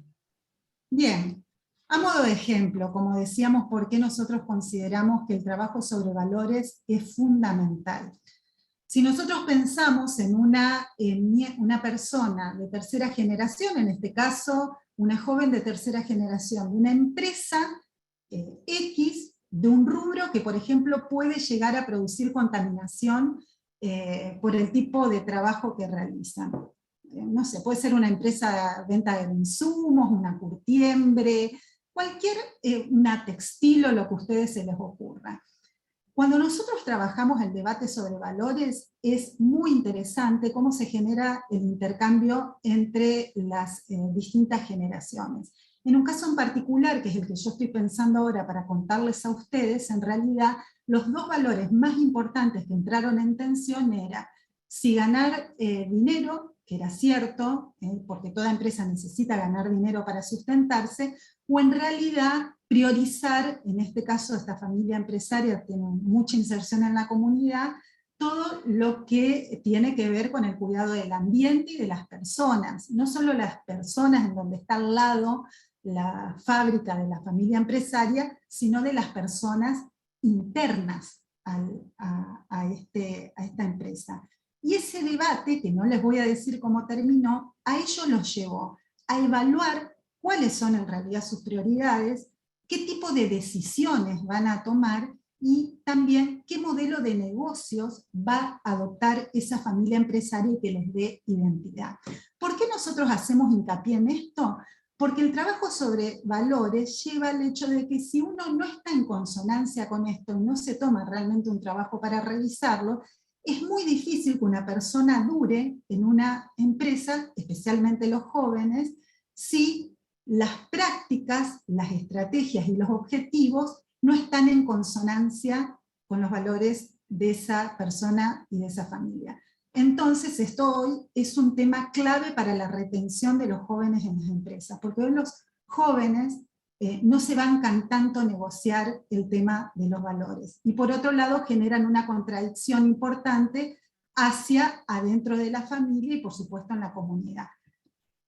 Bien. A modo de ejemplo, como decíamos, ¿por qué nosotros consideramos que el trabajo sobre valores es fundamental? Si nosotros pensamos en una persona de tercera generación, en este caso, una joven de tercera generación, de una empresa X, de un rubro que, por ejemplo, puede llegar a producir contaminación por el tipo de trabajo que realizan. No sé, puede ser una empresa de venta de insumos, una curtiembre, cualquier, una textil o lo que a ustedes se les ocurra. Cuando nosotros trabajamos el debate sobre valores, es muy interesante cómo se genera el intercambio entre las distintas generaciones. En un caso en particular, que es el que yo estoy pensando ahora para contarles a ustedes, en realidad los dos valores más importantes que entraron en tensión era si ganar dinero, que era cierto, porque toda empresa necesita ganar dinero para sustentarse, o en realidad priorizar, en este caso esta familia empresaria tiene mucha inserción en la comunidad, todo lo que tiene que ver con el cuidado del ambiente y de las personas, no solo las personas en donde está al lado la fábrica de la familia empresaria, sino de las personas internas a esta empresa. Y ese debate, que no les voy a decir cómo terminó, a ellos los llevó a evaluar cuáles son en realidad sus prioridades, qué tipo de decisiones van a tomar y también qué modelo de negocios va a adoptar esa familia empresaria que les dé identidad. ¿Por qué nosotros hacemos hincapié en esto? Porque el trabajo sobre valores lleva al hecho de que si uno no está en consonancia con esto y no se toma realmente un trabajo para revisarlo, es muy difícil que una persona dure en una empresa, especialmente los jóvenes, si las prácticas, las estrategias y los objetivos no están en consonancia con los valores de esa persona y de esa familia. Entonces esto hoy es un tema clave para la retención de los jóvenes en las empresas, porque hoy los jóvenes no se bancan tanto a negociar el tema de los valores. Y por otro lado generan una contradicción importante hacia adentro de la familia y por supuesto en la comunidad.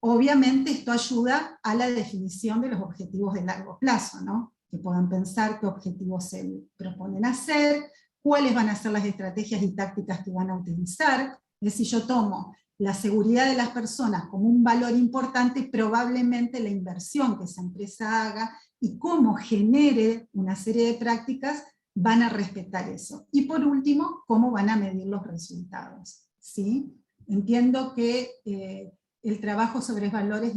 Obviamente esto ayuda a la definición de los objetivos de largo plazo, ¿no? Que puedan pensar qué objetivos se proponen hacer, cuáles van a ser las estrategias y tácticas que van a utilizar. Es decir, yo tomo la seguridad de las personas como un valor importante, probablemente la inversión que esa empresa haga y cómo genere una serie de prácticas van a respetar eso. Y por último, cómo van a medir los resultados, ¿sí? Entiendo que el trabajo sobre valores es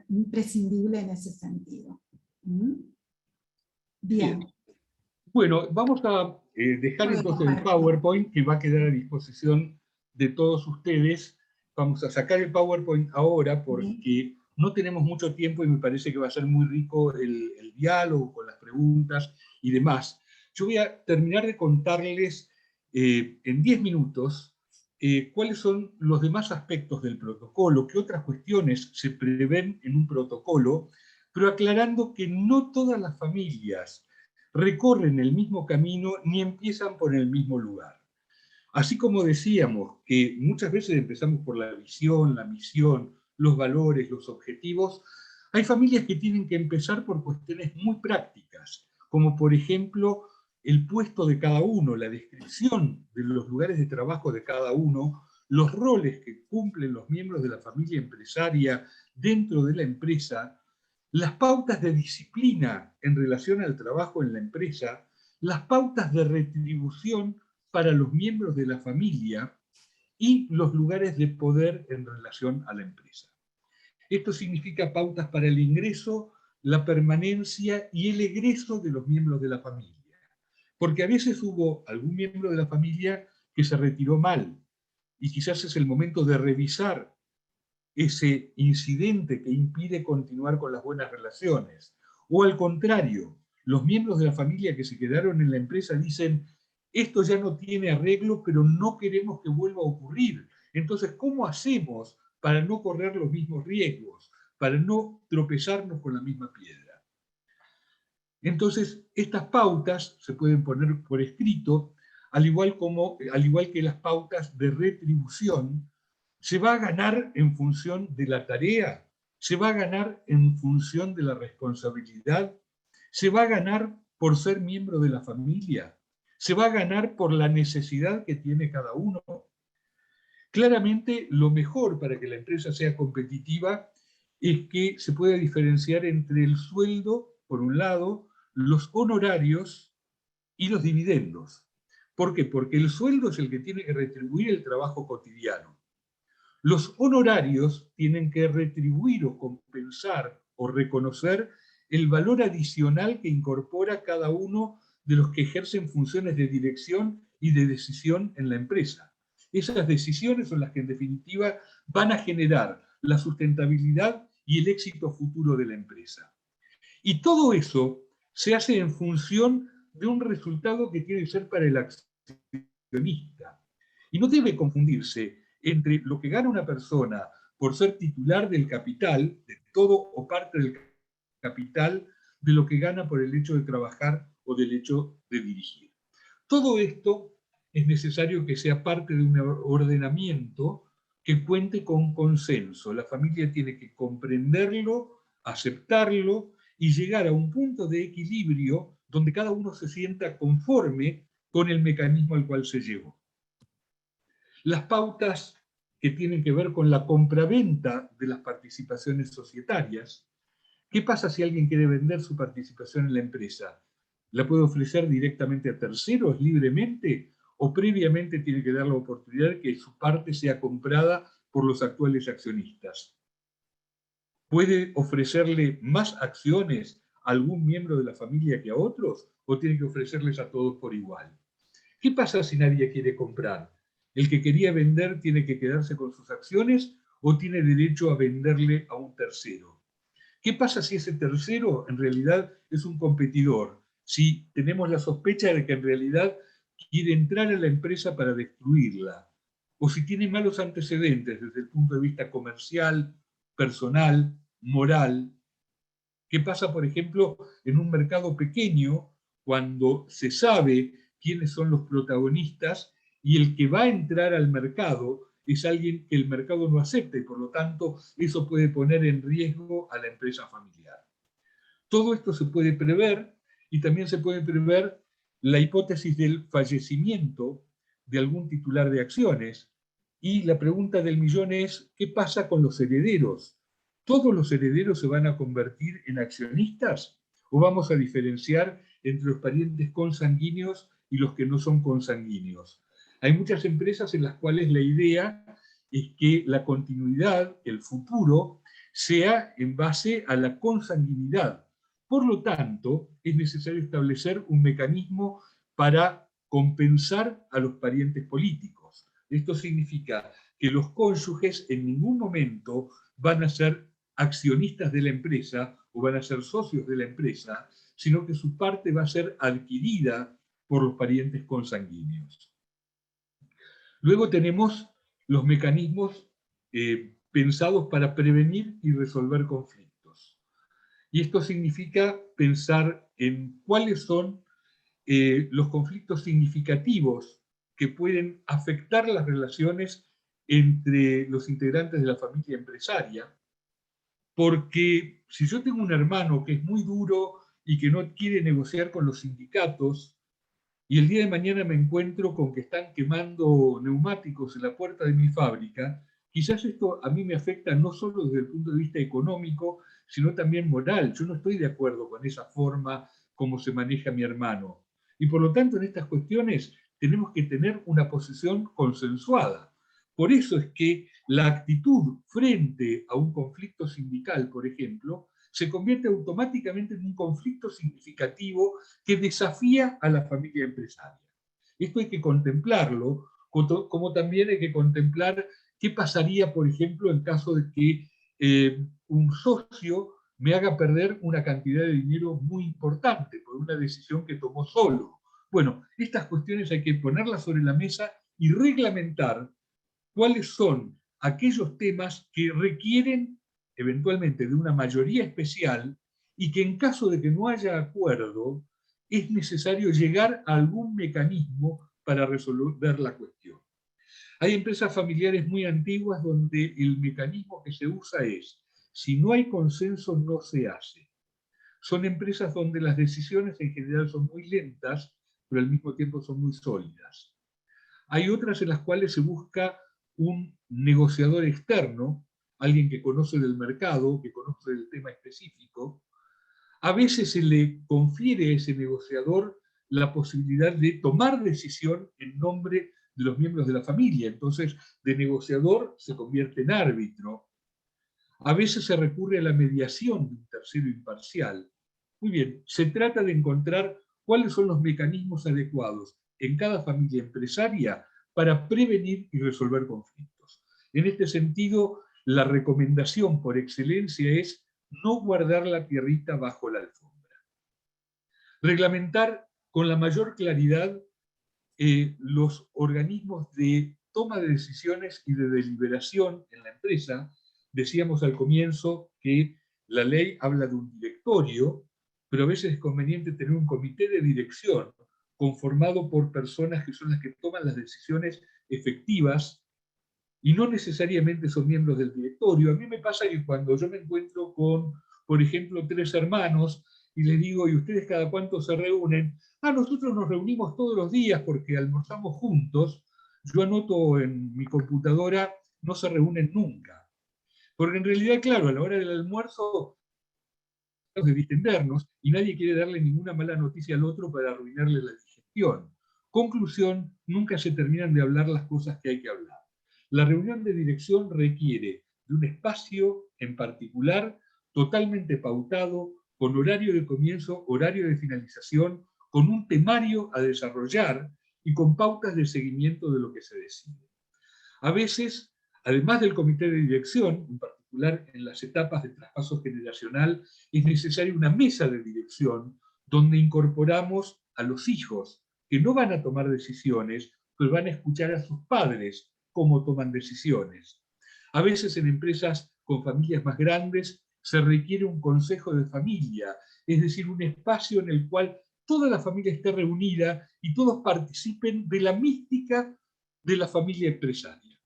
imprescindible en ese sentido. Bien. Bueno, vamos a dejar entonces el PowerPoint que va a quedar a disposición de todos ustedes. Vamos a sacar el PowerPoint ahora porque no tenemos mucho tiempo y me parece que va a ser muy rico el diálogo con las preguntas y demás. Yo voy a terminar de contarles en 10 minutos cuáles son los demás aspectos del protocolo, qué otras cuestiones se prevén en un protocolo, pero aclarando que no todas las familias recorren el mismo camino ni empiezan por el mismo lugar. Así como decíamos que muchas veces empezamos por la visión, la misión, los valores, los objetivos, hay familias que tienen que empezar por cuestiones muy prácticas, como por ejemplo el puesto de cada uno, la descripción de los lugares de trabajo de cada uno, los roles que cumplen los miembros de la familia empresaria dentro de la empresa, las pautas de disciplina en relación al trabajo en la empresa, las pautas de retribución para los miembros de la familia y los lugares de poder en relación a la empresa. Esto significa pautas para el ingreso, la permanencia y el egreso de los miembros de la familia. Porque a veces hubo algún miembro de la familia que se retiró mal y quizás es el momento de revisar ese incidente que impide continuar con las buenas relaciones. O al contrario, los miembros de la familia que se quedaron en la empresa dicen, esto ya no tiene arreglo, pero no queremos que vuelva a ocurrir. Entonces, ¿cómo hacemos para no correr los mismos riesgos, para no tropezarnos con la misma piedra? Entonces, estas pautas se pueden poner por escrito, al igual que las pautas de retribución. ¿Se va a ganar en función de la tarea? ¿Se va a ganar en función de la responsabilidad? ¿Se va a ganar por ser miembro de la familia? ¿Se va a ganar por la necesidad que tiene cada uno? Claramente, lo mejor para que la empresa sea competitiva es que se pueda diferenciar entre el sueldo, por un lado, los honorarios y los dividendos. ¿Por qué? Porque el sueldo es el que tiene que retribuir el trabajo cotidiano. Los honorarios tienen que retribuir o compensar o reconocer el valor adicional que incorpora cada uno de los que ejercen funciones de dirección y de decisión en la empresa. Esas decisiones son las que en definitiva van a generar la sustentabilidad y el éxito futuro de la empresa. Y todo eso se hace en función de un resultado que tiene que ser para el accionista. Y no debe confundirse entre lo que gana una persona por ser titular del capital, de todo o parte del capital, de lo que gana por el hecho de trabajar o del hecho de dirigir. Todo esto es necesario que sea parte de un ordenamiento que cuente con consenso. La familia tiene que comprenderlo, aceptarlo y llegar a un punto de equilibrio donde cada uno se sienta conforme con el mecanismo al cual se llevó. Las pautas que tienen que ver con la compraventa de las participaciones societarias. ¿Qué pasa si alguien quiere vender su participación en la empresa? ¿La puede ofrecer directamente a terceros libremente o previamente tiene que dar la oportunidad de que su parte sea comprada por los actuales accionistas? ¿Puede ofrecerle más acciones a algún miembro de la familia que a otros o tiene que ofrecerles a todos por igual? ¿Qué pasa si nadie quiere comprar? ¿El que quería vender tiene que quedarse con sus acciones o tiene derecho a venderle a un tercero? ¿Qué pasa si ese tercero en realidad es un competidor? Si tenemos la sospecha de que en realidad quiere entrar a la empresa para destruirla, o si tiene malos antecedentes desde el punto de vista comercial, personal, moral. ¿Qué pasa, por ejemplo, en un mercado pequeño cuando se sabe quiénes son los protagonistas y el que va a entrar al mercado es alguien que el mercado no acepta y por lo tanto eso puede poner en riesgo a la empresa familiar? Todo esto se puede prever y también se puede prever la hipótesis del fallecimiento de algún titular de acciones. Y la pregunta del millón es, ¿qué pasa con los herederos? ¿Todos los herederos se van a convertir en accionistas? ¿O vamos a diferenciar entre los parientes consanguíneos y los que no son consanguíneos? Hay muchas empresas en las cuales la idea es que la continuidad, el futuro, sea en base a la consanguinidad. Por lo tanto, es necesario establecer un mecanismo para compensar a los parientes políticos. Esto significa que los cónyuges en ningún momento van a ser accionistas de la empresa o van a ser socios de la empresa, sino que su parte va a ser adquirida por los parientes consanguíneos. Luego tenemos los mecanismos pensados para prevenir y resolver conflictos. Y esto significa pensar en cuáles son los conflictos significativos que pueden afectar las relaciones entre los integrantes de la familia empresaria, porque si yo tengo un hermano que es muy duro y que no quiere negociar con los sindicatos, y el día de mañana me encuentro con que están quemando neumáticos en la puerta de mi fábrica, quizás esto a mí me afecta no solo desde el punto de vista económico, sino también moral. Yo no estoy de acuerdo con esa forma como se maneja mi hermano. Y por lo tanto, en estas cuestiones tenemos que tener una posición consensuada. Por eso es que la actitud frente a un conflicto sindical, por ejemplo, se convierte automáticamente en un conflicto significativo que desafía a la familia empresaria. Esto hay que contemplarlo, como también hay que contemplar qué pasaría, por ejemplo, en caso de que un socio me haga perder una cantidad de dinero muy importante por una decisión que tomó solo. Bueno, estas cuestiones hay que ponerlas sobre la mesa y reglamentar cuáles son aquellos temas que requieren eventualmente de una mayoría especial y que en caso de que no haya acuerdo, es necesario llegar a algún mecanismo para resolver la cuestión. Hay empresas familiares muy antiguas donde el mecanismo que se usa es, si no hay consenso, no se hace. Son empresas donde las decisiones en general son muy lentas, pero al mismo tiempo son muy sólidas. Hay otras en las cuales se busca un negociador externo, alguien que conoce del mercado, que conoce del tema específico. A veces se le confiere a ese negociador la posibilidad de tomar decisión en nombre de los miembros de la familia. Entonces, de negociador se convierte en árbitro. A veces se recurre a la mediación de un tercero imparcial. Muy bien, se trata de encontrar cuáles son los mecanismos adecuados en cada familia empresaria para prevenir y resolver conflictos. En este sentido, la recomendación por excelencia es no guardar la tierrita bajo la alfombra. Reglamentar con la mayor claridad los organismos de toma de decisiones y de deliberación en la empresa. Decíamos al comienzo que la ley habla de un directorio, pero a veces es conveniente tener un comité de dirección conformado por personas que son las que toman las decisiones efectivas y no necesariamente son miembros del directorio. A mí me pasa que cuando yo me encuentro con, por ejemplo, 3 hermanos y les digo, ¿y ustedes cada cuánto se reúnen? Nosotros nos reunimos todos los días porque almorzamos juntos. Yo anoto en mi computadora, no se reúnen nunca. Porque en realidad, claro, a la hora del almuerzo de distendernos y nadie quiere darle ninguna mala noticia al otro para arruinarle la digestión. Conclusión, nunca se terminan de hablar las cosas que hay que hablar. La reunión de dirección requiere de un espacio en particular totalmente pautado, con horario de comienzo, horario de finalización, con un temario a desarrollar y con pautas de seguimiento de lo que se decide. A veces, además del comité de dirección, en particular en las etapas de traspaso generacional, es necesaria una mesa de dirección donde incorporamos a los hijos, que no van a tomar decisiones, pero van a escuchar a sus padres cómo toman decisiones. A veces en empresas con familias más grandes se requiere un consejo de familia, es decir, un espacio en el cual toda la familia esté reunida y todos participen de la mística de la familia empresaria.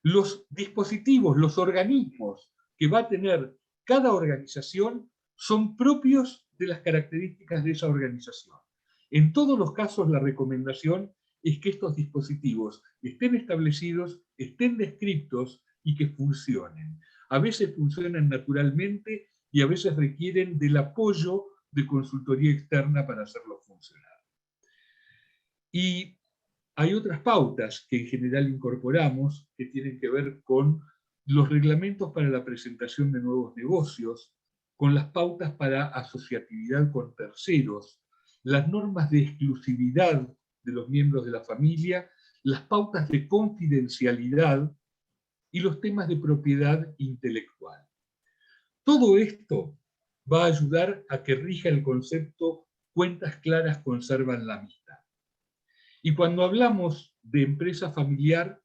Los dispositivos, los organismos que va a tener cada organización son propios de las características de esa organización. En todos los casos, la recomendación es que estos dispositivos estén establecidos, estén descritos y que funcionen. A veces funcionan naturalmente y a veces requieren del apoyo de consultoría externa para hacerlo funcionar. Y hay otras pautas que en general incorporamos que tienen que ver con los reglamentos para la presentación de nuevos negocios, con las pautas para asociatividad con terceros, las normas de exclusividad de los miembros de la familia, las pautas de confidencialidad y los temas de propiedad intelectual. Todo esto va a ayudar a que rija el concepto cuentas claras conservan la amistad. Y cuando hablamos de empresa familiar,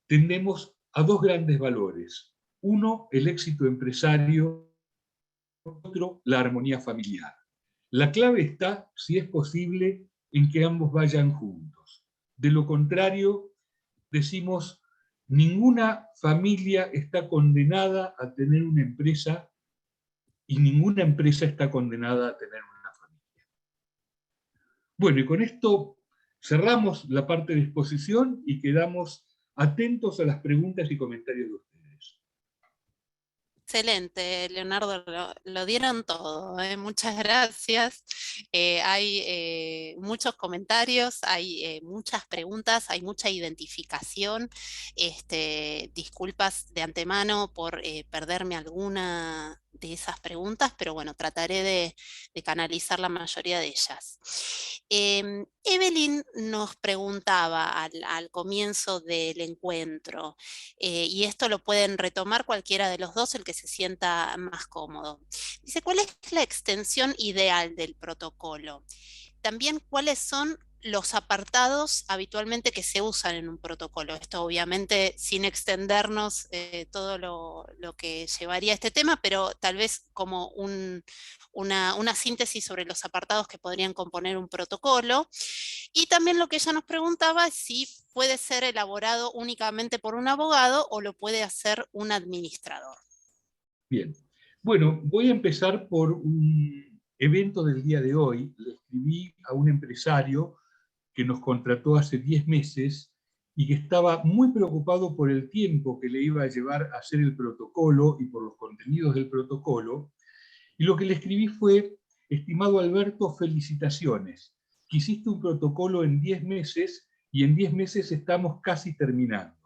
tendemos a 2 grandes valores. Uno, el éxito empresario, otro, la armonía familiar. La clave está, si es posible, en que ambos vayan juntos. De lo contrario, decimos, ninguna familia está condenada a tener una empresa y ninguna empresa está condenada a tener una familia. Bueno, y con esto cerramos la parte de exposición y quedamos atentos a las preguntas y comentarios de ustedes. Excelente, Leonardo, lo dieron todo, ¿eh? Muchas gracias. Hay muchos comentarios, hay muchas preguntas, hay mucha identificación. Disculpas de antemano por perderme alguna de esas preguntas, pero bueno, trataré de canalizar la mayoría de ellas. Evelyn nos preguntaba al comienzo del encuentro, y esto lo pueden retomar cualquiera de los dos, el que se sienta más cómodo. Dice, ¿cuál es la extensión ideal del protocolo? También, ¿cuáles son los apartados habitualmente que se usan en un protocolo? Esto obviamente sin extendernos todo lo que llevaría a este tema, pero tal vez como una síntesis sobre los apartados que podrían componer un protocolo. Y también lo que ella nos preguntaba es si puede ser elaborado únicamente por un abogado o lo puede hacer un administrador. Bien, bueno, voy a empezar por un evento del día de hoy. Le escribí a un empresario que nos contrató hace 10 meses y que estaba muy preocupado por el tiempo que le iba a llevar a hacer el protocolo y por los contenidos del protocolo. Y lo que le escribí fue, estimado Alberto, felicitaciones. Que hiciste un protocolo en 10 meses y en 10 meses estamos casi terminando.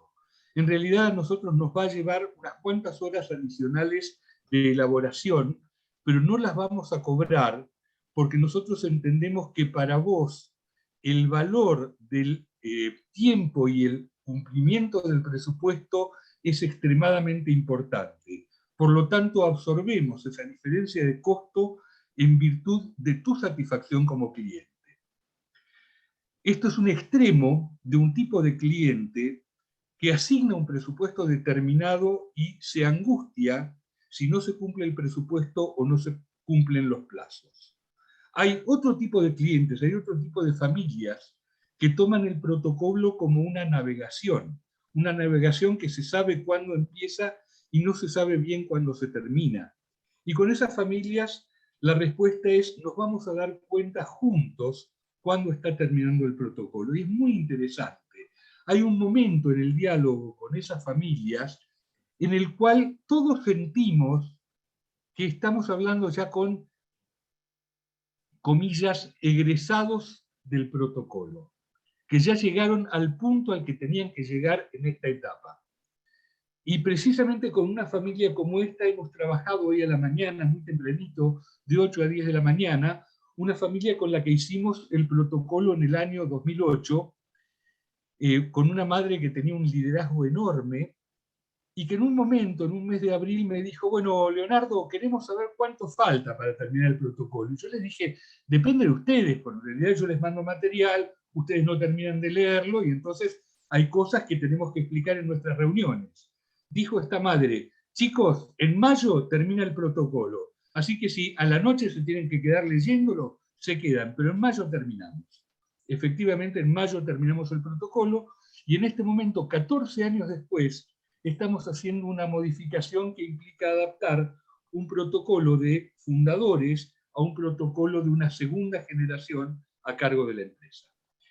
En realidad a nosotros nos va a llevar unas cuantas horas adicionales de elaboración, pero no las vamos a cobrar porque nosotros entendemos que para vos el valor del tiempo y el cumplimiento del presupuesto es extremadamente importante. Por lo tanto, absorbemos esa diferencia de costo en virtud de tu satisfacción como cliente. Esto es un extremo de un tipo de cliente que asigna un presupuesto determinado y se angustia si no se cumple el presupuesto o no se cumplen los plazos. Hay otro tipo de clientes, hay otro tipo de familias que toman el protocolo como una navegación que se sabe cuándo empieza y no se sabe bien cuándo se termina. Y con esas familias la respuesta es: nos vamos a dar cuenta juntos cuándo está terminando el protocolo. Y es muy interesante. Hay un momento en el diálogo con esas familias en el cual todos sentimos que estamos hablando ya con, comillas, egresados del protocolo, que ya llegaron al punto al que tenían que llegar en esta etapa. Y precisamente con una familia como esta hemos trabajado hoy a la mañana, muy tempranito, de 8 a 10 de la mañana, una familia con la que hicimos el protocolo en el año 2008, con una madre que tenía un liderazgo enorme, y que en un momento, en un mes de abril, me dijo: bueno, Leonardo, queremos saber cuánto falta para terminar el protocolo. Y yo les dije: depende de ustedes, porque en realidad yo les mando material, ustedes no terminan de leerlo, y entonces hay cosas que tenemos que explicar en nuestras reuniones. Dijo esta madre: chicos, en mayo termina el protocolo, así que si a la noche se tienen que quedar leyéndolo, se quedan, pero en mayo terminamos. Efectivamente, en mayo terminamos el protocolo, y en este momento, 14 años después, estamos haciendo una modificación que implica adaptar un protocolo de fundadores a un protocolo de una segunda generación a cargo de la empresa.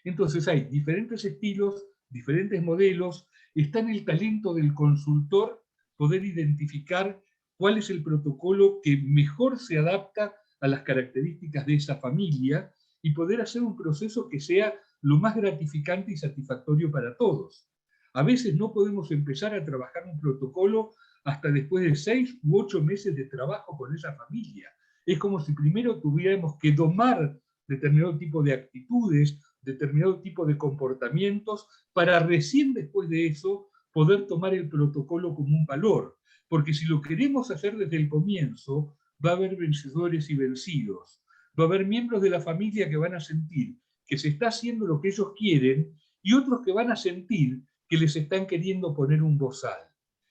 Entonces hay diferentes estilos, diferentes modelos, está en el talento del consultor poder identificar cuál es el protocolo que mejor se adapta a las características de esa familia y poder hacer un proceso que sea lo más gratificante y satisfactorio para todos. A veces no podemos empezar a trabajar un protocolo hasta después de 6 u 8 meses de trabajo con esa familia. Es como si primero tuviéramos que domar determinado tipo de actitudes, determinado tipo de comportamientos, para recién después de eso poder tomar el protocolo como un valor. Porque si lo queremos hacer desde el comienzo, va a haber vencedores y vencidos. Va a haber miembros de la familia que van a sentir que se está haciendo lo que ellos quieren, y otros que van a sentir que les están queriendo poner un bozal.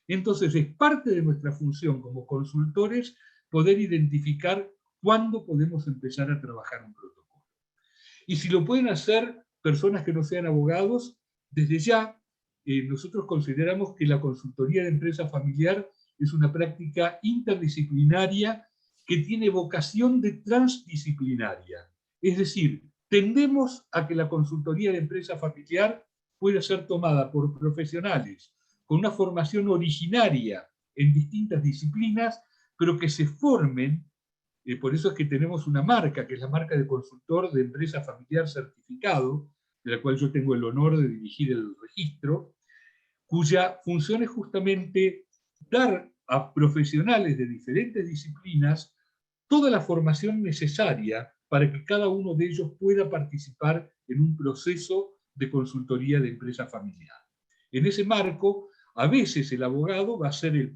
Entonces es parte de nuestra función como consultores poder identificar cuándo podemos empezar a trabajar un protocolo. Y si lo pueden hacer personas que no sean abogados, desde ya nosotros consideramos que la consultoría de empresa familiar es una práctica interdisciplinaria que tiene vocación de transdisciplinaria. Es decir, tendemos a que la consultoría de empresa familiar puede ser tomada por profesionales con una formación originaria en distintas disciplinas, pero que se formen, por eso es que tenemos una marca, que es la marca de consultor de empresa familiar certificado, de la cual yo tengo el honor de dirigir el registro, cuya función es justamente dar a profesionales de diferentes disciplinas toda la formación necesaria para que cada uno de ellos pueda participar en un proceso de consultoría de empresa familiar. En ese marco, a veces el abogado va a ser el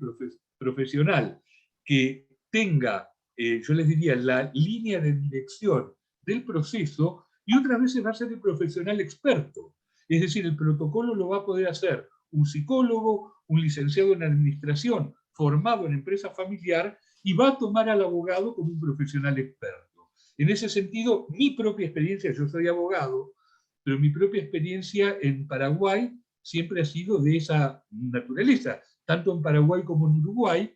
profesional que tenga, yo les diría, la línea de dirección del proceso, y otras veces va a ser el profesional experto. Es decir, el protocolo lo va a poder hacer un psicólogo, un licenciado en administración formado en empresa familiar, y va a tomar al abogado como un profesional experto. En ese sentido, mi propia experiencia, yo soy abogado, pero mi propia experiencia en Paraguay siempre ha sido de esa naturaleza, tanto en Paraguay como en Uruguay.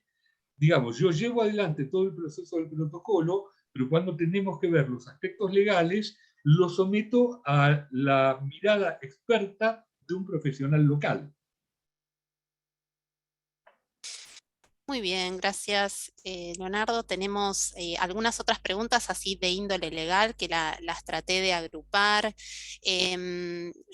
Digamos, yo llevo adelante todo el proceso del protocolo, pero cuando tenemos que ver los aspectos legales, lo someto a la mirada experta de un profesional local. Muy bien, gracias, Leonardo. Tenemos algunas otras preguntas así de índole legal que las traté de agrupar.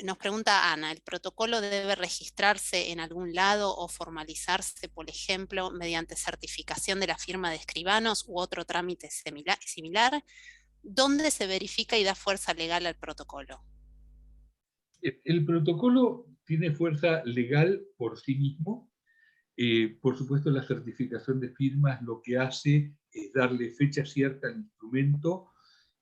Nos pregunta Ana: ¿el protocolo debe registrarse en algún lado o formalizarse, por ejemplo, mediante certificación de la firma de escribanos u otro trámite similar? ¿dónde se verifica y da fuerza legal al protocolo? El protocolo tiene fuerza legal por sí mismo. Por supuesto, la certificación de firmas lo que hace es darle fecha cierta al instrumento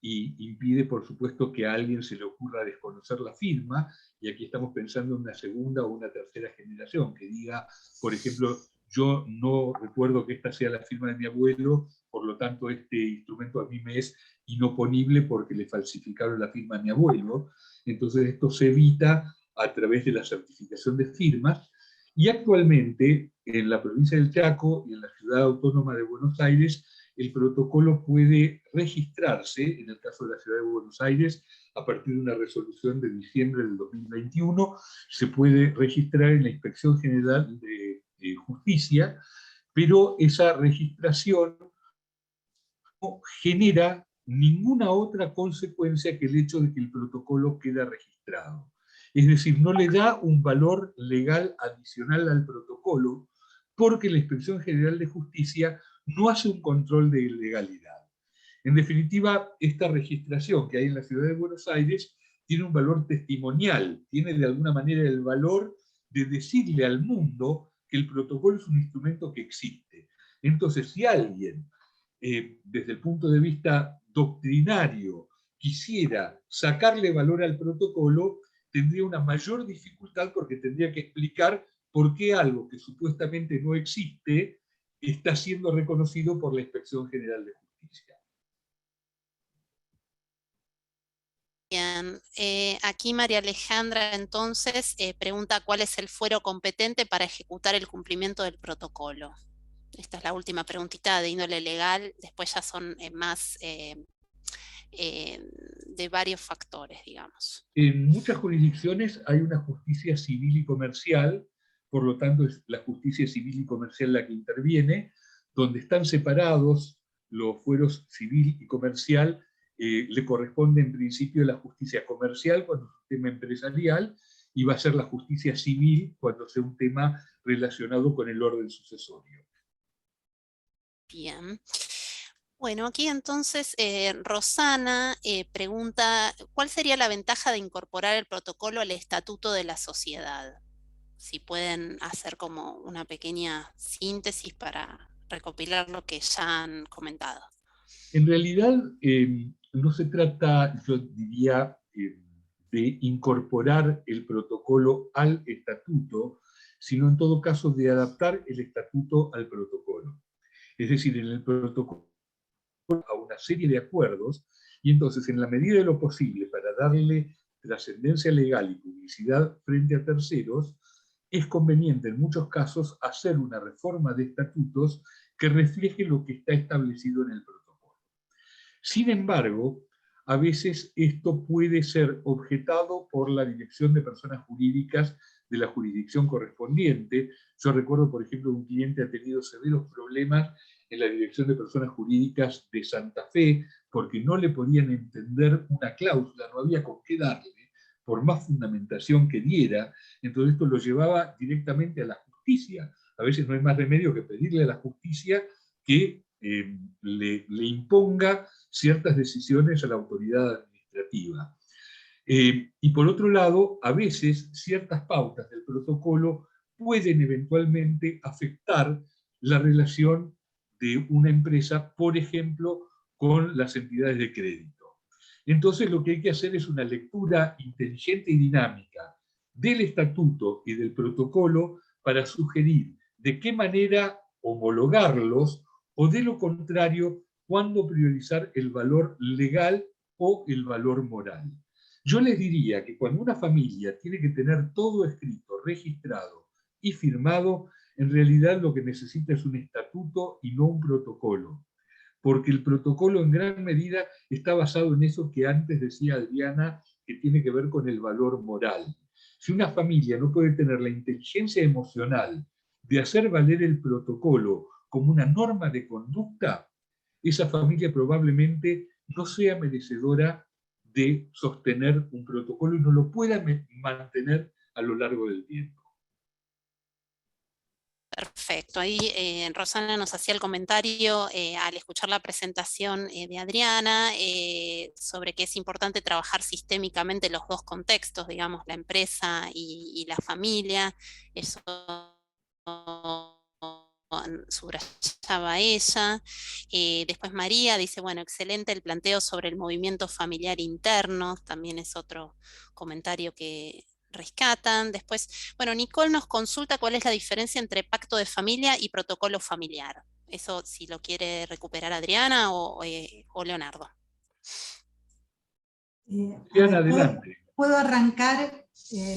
y impide, por supuesto, que a alguien se le ocurra desconocer la firma, y aquí estamos pensando en una segunda o una tercera generación, que diga, por ejemplo, yo no recuerdo que esta sea la firma de mi abuelo, por lo tanto este instrumento a mí me es inoponible porque le falsificaron la firma a mi abuelo. Entonces esto se evita a través de la certificación de firmas, y actualmente en la provincia del Chaco y en la ciudad autónoma de Buenos Aires el protocolo puede registrarse, en el caso de la ciudad de Buenos Aires, a partir de una resolución de diciembre del 2021, se puede registrar en la Inspección General de Justicia, pero esa registración no genera ninguna otra consecuencia que el hecho de que el protocolo queda registrado. Es decir, no le da un valor legal adicional al protocolo, porque la Inspección General de Justicia no hace un control de ilegalidad. En definitiva, esta registración que hay en la ciudad de Buenos Aires tiene un valor testimonial, tiene de alguna manera el valor de decirle al mundo que el protocolo es un instrumento que existe. Entonces, si alguien, desde el punto de vista doctrinario, quisiera sacarle valor al protocolo, tendría una mayor dificultad porque tendría que explicar por qué algo que supuestamente no existe está siendo reconocido por la Inspección General de Justicia. Bien, aquí María Alejandra entonces pregunta cuál es el fuero competente para ejecutar el cumplimiento del protocolo. Esta es la última preguntita de índole legal, después ya son más de varios factores, digamos. En muchas jurisdicciones hay una justicia civil y comercial, por lo tanto es la justicia civil y comercial la que interviene, donde están separados los fueros civil y comercial. Le corresponde en principio la justicia comercial cuando es un tema empresarial, y va a ser la justicia civil cuando sea un tema relacionado con el orden sucesorio. Bien. Bueno, aquí entonces Rosana pregunta, ¿cuál sería la ventaja de incorporar el protocolo al estatuto de la sociedad? Si pueden hacer como una pequeña síntesis para recopilar lo que ya han comentado. En realidad, no se trata, yo diría, de incorporar el protocolo al estatuto, sino en todo caso de adaptar el estatuto al protocolo. Es decir, en el protocolo a una serie de acuerdos, y entonces, en la medida de lo posible, para darle trascendencia legal y publicidad frente a terceros, es conveniente en muchos casos hacer una reforma de estatutos que refleje lo que está establecido en el protocolo. Sin embargo, a veces esto puede ser objetado por la Dirección de Personas Jurídicas de la jurisdicción correspondiente. Yo recuerdo, por ejemplo, que un cliente ha tenido severos problemas en la Dirección de Personas Jurídicas de Santa Fe porque no le podían entender una cláusula, no había con qué darle, por más fundamentación que diera. Entonces esto lo llevaba directamente a la justicia. A veces no hay más remedio que pedirle a la justicia que le imponga ciertas decisiones a la autoridad administrativa. Y por otro lado, a veces ciertas pautas del protocolo pueden eventualmente afectar la relación de una empresa, por ejemplo, con las entidades de crédito. Entonces lo que hay que hacer es una lectura inteligente y dinámica del estatuto y del protocolo para sugerir de qué manera homologarlos, o de lo contrario, cuándo priorizar el valor legal o el valor moral. Yo les diría que cuando una familia tiene que tener todo escrito, registrado y firmado, en realidad lo que necesita es un estatuto y no un protocolo, porque el protocolo en gran medida está basado en eso que antes decía Adriana, que tiene que ver con el valor moral. Si una familia no puede tener la inteligencia emocional de hacer valer el protocolo como una norma de conducta, esa familia probablemente no sea merecedora de sostener un protocolo y no lo pueda mantener a lo largo del tiempo. Perfecto. Ahí Rosana nos hacía el comentario al escuchar la presentación de Adriana sobre que es importante trabajar sistémicamente los dos contextos, digamos, la empresa y la familia. Eso subrayaba ella. Después María dice, bueno, excelente el planteo sobre el movimiento familiar interno, también es otro comentario que rescatan. Después, bueno, Nicole nos consulta cuál es la diferencia entre pacto de familia y protocolo familiar. Eso si lo quiere recuperar Adriana o Leonardo. A ver, adelante. puedo arrancar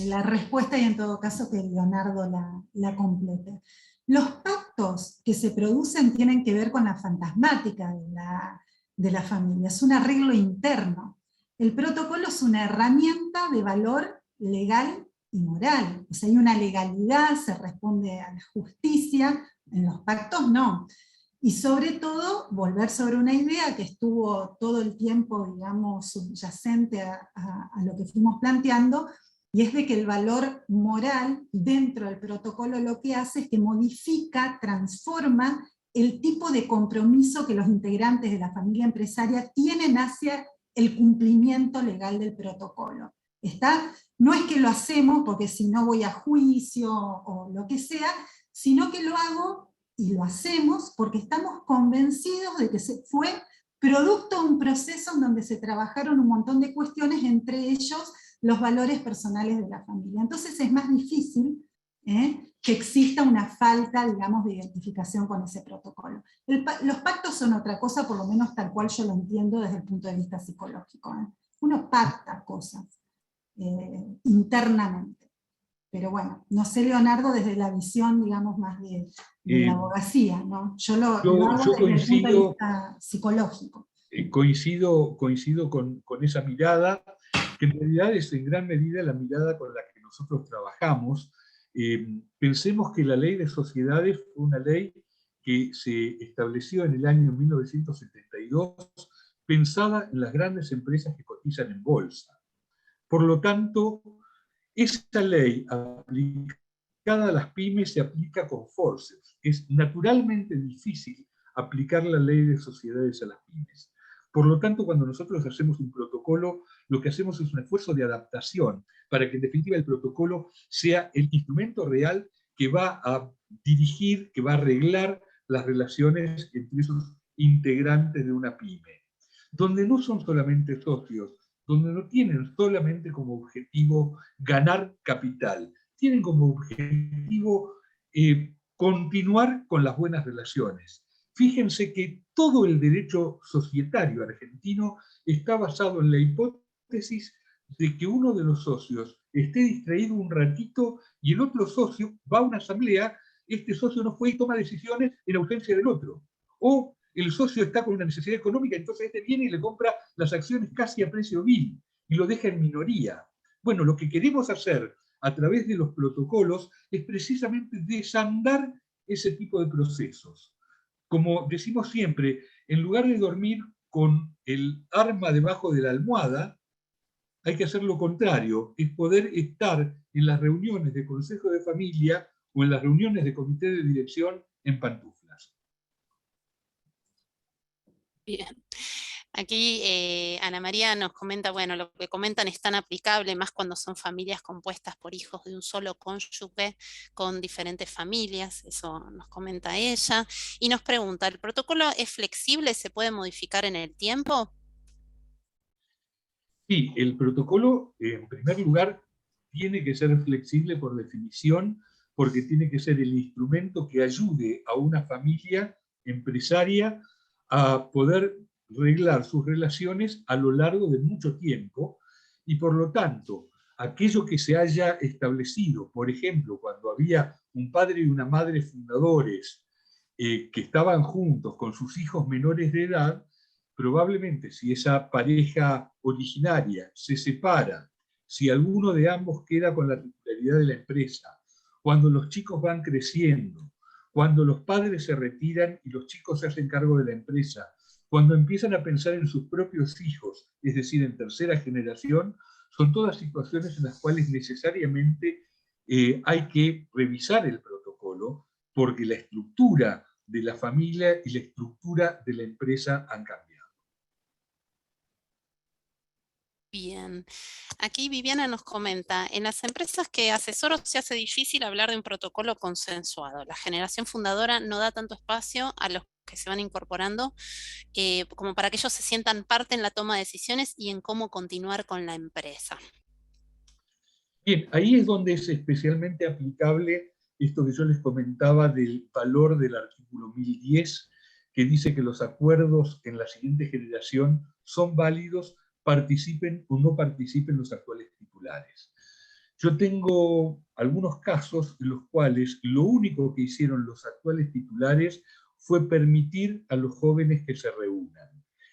la respuesta y en todo caso que Leonardo la complete. Los pactos que se producen tienen que ver con la fantasmática de la familia, es un arreglo interno. El protocolo es una herramienta de valor legal y moral. O sea, hay una legalidad, se responde a la justicia, en los pactos no. Y sobre todo, volver sobre una idea que estuvo todo el tiempo, digamos, subyacente a lo que fuimos planteando, y es de que el valor moral dentro del protocolo lo que hace es que modifica, transforma el tipo de compromiso que los integrantes de la familia empresaria tienen hacia el cumplimiento legal del protocolo. ¿Está? No es que lo hacemos porque si no voy a juicio o lo que sea, sino que lo hago y lo hacemos porque estamos convencidos de que fue producto de un proceso en donde se trabajaron un montón de cuestiones, entre ellos los valores personales de la familia. Entonces es más difícil que exista una falta, digamos, de identificación con ese protocolo. Los pactos son otra cosa, por lo menos tal cual yo lo entiendo desde el punto de vista psicológico. Uno pacta cosas internamente. Pero bueno, no sé, Leonardo, desde la visión, digamos, más de la abogacía, ¿no? Yo lo hago desde el punto de vista psicológico. Coincido con esa mirada, que en realidad es en gran medida la mirada con la que nosotros trabajamos. Pensemos que la ley de sociedades fue una ley que se estableció en el año 1972, pensada en las grandes empresas que cotizan en bolsa. Por lo tanto, esa ley aplicada a las pymes se aplica con forceps. Es naturalmente difícil aplicar la ley de sociedades a las pymes. Por lo tanto, cuando nosotros hacemos un protocolo, lo que hacemos es un esfuerzo de adaptación para que en definitiva el protocolo sea el instrumento real que va a dirigir, que va a arreglar las relaciones entre esos integrantes de una pyme, donde no son solamente socios, donde no tienen solamente como objetivo ganar capital, tienen como objetivo continuar con las buenas relaciones. Fíjense que todo el derecho societario argentino está basado en la hipótesis de que uno de los socios esté distraído un ratito y el otro socio va a una asamblea, este socio no fue y toma decisiones en ausencia del otro. O el socio está con una necesidad económica, entonces este viene y le compra las acciones casi a precio vil y lo deja en minoría. Bueno, lo que queremos hacer a través de los protocolos es precisamente desandar ese tipo de procesos. Como decimos siempre, en lugar de dormir con el arma debajo de la almohada, hay que hacer lo contrario, es poder estar en las reuniones de consejo de familia o en las reuniones de comité de dirección en pantuflas. Bien. Aquí Ana María nos comenta, bueno, lo que comentan es tan aplicable, más cuando son familias compuestas por hijos de un solo cónyuge con diferentes familias, eso nos comenta ella. Y nos pregunta, ¿el protocolo es flexible? ¿Se puede modificar en el tiempo? Sí, el protocolo, en primer lugar, tiene que ser flexible por definición, porque tiene que ser el instrumento que ayude a una familia empresaria a poder reglar sus relaciones a lo largo de mucho tiempo, y por lo tanto, aquello que se haya establecido, por ejemplo, cuando había un padre y una madre fundadores que estaban juntos con sus hijos menores de edad, probablemente si esa pareja originaria se separa, si alguno de ambos queda con la titularidad de la empresa, cuando los chicos van creciendo, cuando los padres se retiran y los chicos se hacen cargo de la empresa, cuando empiezan a pensar en sus propios hijos, es decir, en tercera generación, son todas situaciones en las cuales necesariamente hay que revisar el protocolo porque la estructura de la familia y la estructura de la empresa han cambiado. Bien, aquí Viviana nos comenta, en las empresas que asesoro se hace difícil hablar de un protocolo consensuado. La generación fundadora no da tanto espacio a los que se van incorporando como para que ellos se sientan parte en la toma de decisiones y en cómo continuar con la empresa. Bien, ahí es donde es especialmente aplicable esto que yo les comentaba del valor del artículo 1010, que dice que los acuerdos en la siguiente generación son válidos, participen o no participen los actuales titulares. Yo tengo algunos casos en los cuales lo único que hicieron los actuales titulares fue permitir a los jóvenes que se reúnan.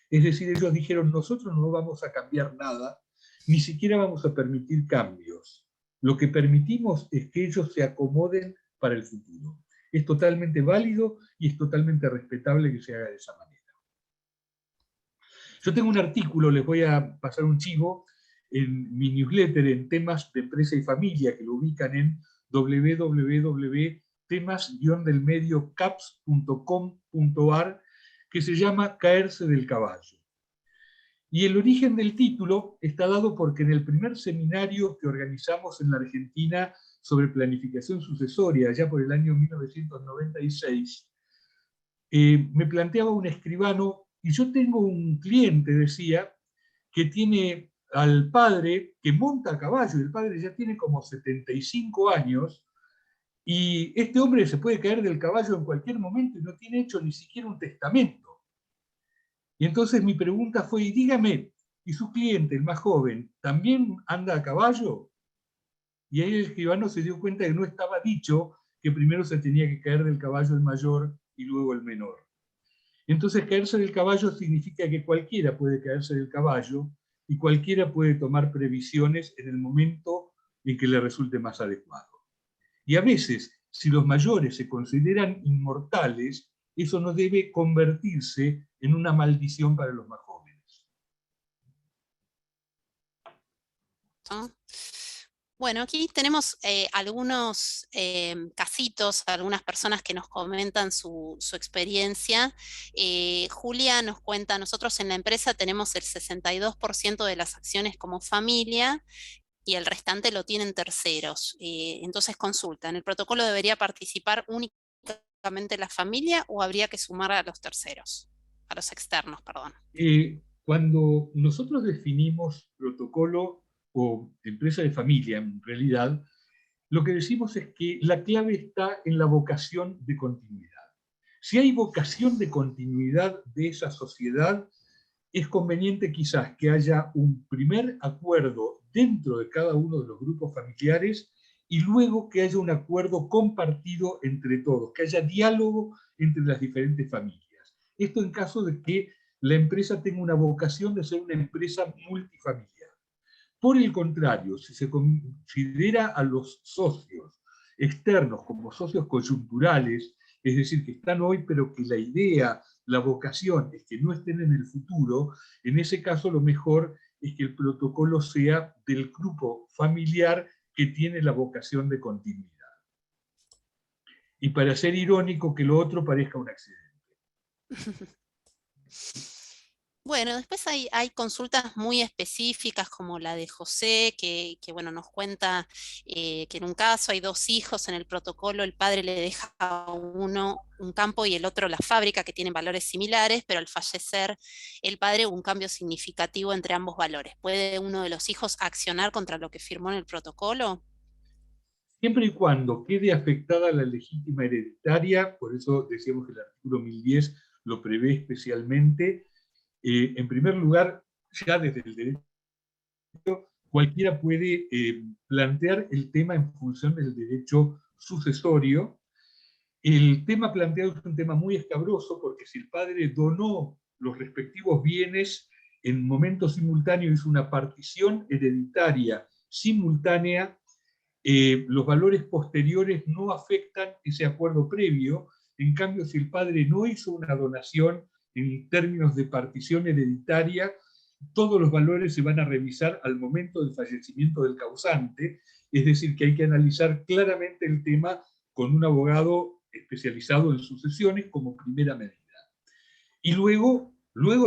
Es decir, ellos dijeron, nosotros no vamos a cambiar nada, ni siquiera vamos a permitir cambios. Lo que permitimos es que ellos se acomoden para el futuro. Es totalmente válido y es totalmente respetable que se haga de esa manera. Yo tengo un artículo, les voy a pasar un chivo, en mi newsletter en temas de empresa y familia, que lo ubican en www.temas-delmediocaps.com.ar, que se llama Caerse del caballo. Y el origen del título está dado porque en el primer seminario que organizamos en la Argentina sobre planificación sucesoria, allá por el año 1996, me planteaba un escribano, y yo tengo un cliente, decía, que tiene al padre que monta a caballo, y el padre ya tiene como 75 años, y este hombre se puede caer del caballo en cualquier momento y no tiene hecho ni siquiera un testamento. Y entonces mi pregunta fue, y dígame, ¿y su cliente, el más joven, también anda a caballo? Y ahí el escribano se dio cuenta que no estaba dicho que primero se tenía que caer del caballo el mayor y luego el menor. Entonces caerse del caballo significa que cualquiera puede caerse del caballo y cualquiera puede tomar previsiones en el momento en que le resulte más adecuado. Y a veces, si los mayores se consideran inmortales, eso no debe convertirse en una maldición para los más jóvenes. ¿No? Bueno, aquí tenemos algunos casitos, algunas personas que nos comentan su experiencia. Julia nos cuenta, nosotros en la empresa tenemos el 62% de las acciones como familia y el restante lo tienen terceros. Entonces consultan, ¿el protocolo debería participar únicamente la familia o habría que sumar a los terceros? A los externos, perdón. Cuando nosotros definimos protocolo o empresa de familia, en realidad, lo que decimos es que la clave está en la vocación de continuidad. Si hay vocación de continuidad de esa sociedad, es conveniente quizás que haya un primer acuerdo dentro de cada uno de los grupos familiares y luego que haya un acuerdo compartido entre todos, que haya diálogo entre las diferentes familias. Esto en caso de que la empresa tenga una vocación de ser una empresa multifamiliar. Por el contrario, si se considera a los socios externos como socios coyunturales, es decir, que están hoy, pero que la idea, la vocación es que no estén en el futuro, en ese caso lo mejor es que el protocolo sea del grupo familiar que tiene la vocación de continuidad. Y para ser irónico, que lo otro parezca un accidente. Bueno, después hay consultas muy específicas como la de José, que bueno, nos cuenta que en un caso hay dos hijos en el protocolo, el padre le deja a uno un campo y el otro la fábrica, que tienen valores similares, pero al fallecer el padre hubo un cambio significativo entre ambos valores. ¿Puede uno de los hijos accionar contra lo que firmó en el protocolo? Siempre y cuando quede afectada la legítima hereditaria, por eso decíamos que el artículo 1010 lo prevé especialmente. En primer lugar, ya desde el derecho, cualquiera puede plantear el tema en función del derecho sucesorio. El tema planteado es un tema muy escabroso porque si el padre donó los respectivos bienes en momento simultáneo, hizo una partición hereditaria simultánea, los valores posteriores no afectan ese acuerdo previo. En cambio, si el padre no hizo una donación en términos de partición hereditaria, todos los valores se van a revisar al momento del fallecimiento del causante, es decir, que hay que analizar claramente el tema con un abogado especializado en sucesiones como primera medida. Y luego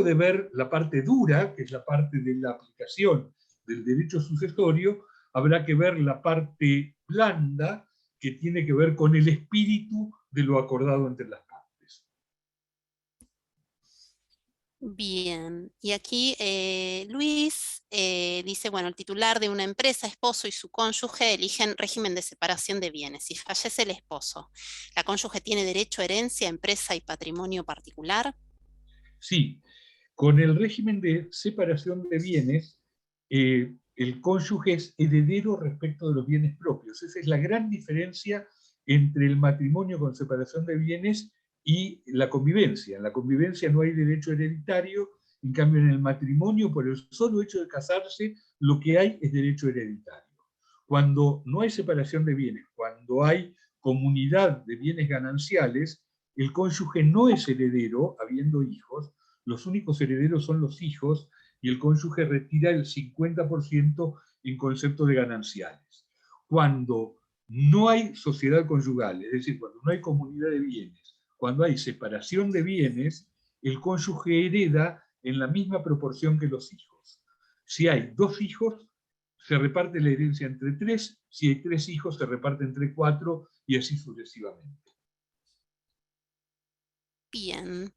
de ver la parte dura, que es la parte de la aplicación del derecho sucesorio, habrá que ver la parte blanda, que tiene que ver con el espíritu de lo acordado entre las partes. Bien, y aquí Luis dice, bueno, el titular de una empresa, esposo y su cónyuge eligen régimen de separación de bienes. Si fallece el esposo, ¿la cónyuge tiene derecho a herencia, empresa y patrimonio particular? Sí, con el régimen de separación de bienes, el cónyuge es heredero respecto de los bienes propios. Esa es la gran diferencia entre el matrimonio con separación de bienes y la convivencia. En la convivencia no hay derecho hereditario, en cambio en el matrimonio, por el solo hecho de casarse, lo que hay es derecho hereditario. Cuando no hay separación de bienes, cuando hay comunidad de bienes gananciales, el cónyuge no es heredero, habiendo hijos, los únicos herederos son los hijos, y el cónyuge retira el 50% en concepto de gananciales. Cuando no hay sociedad conyugal, es decir, cuando no hay comunidad de bienes, cuando hay separación de bienes, el cónyuge hereda en la misma proporción que los hijos. Si hay 2 hijos, se reparte la herencia entre 3, si hay 3 hijos, se reparte entre 4, y así sucesivamente. Bien.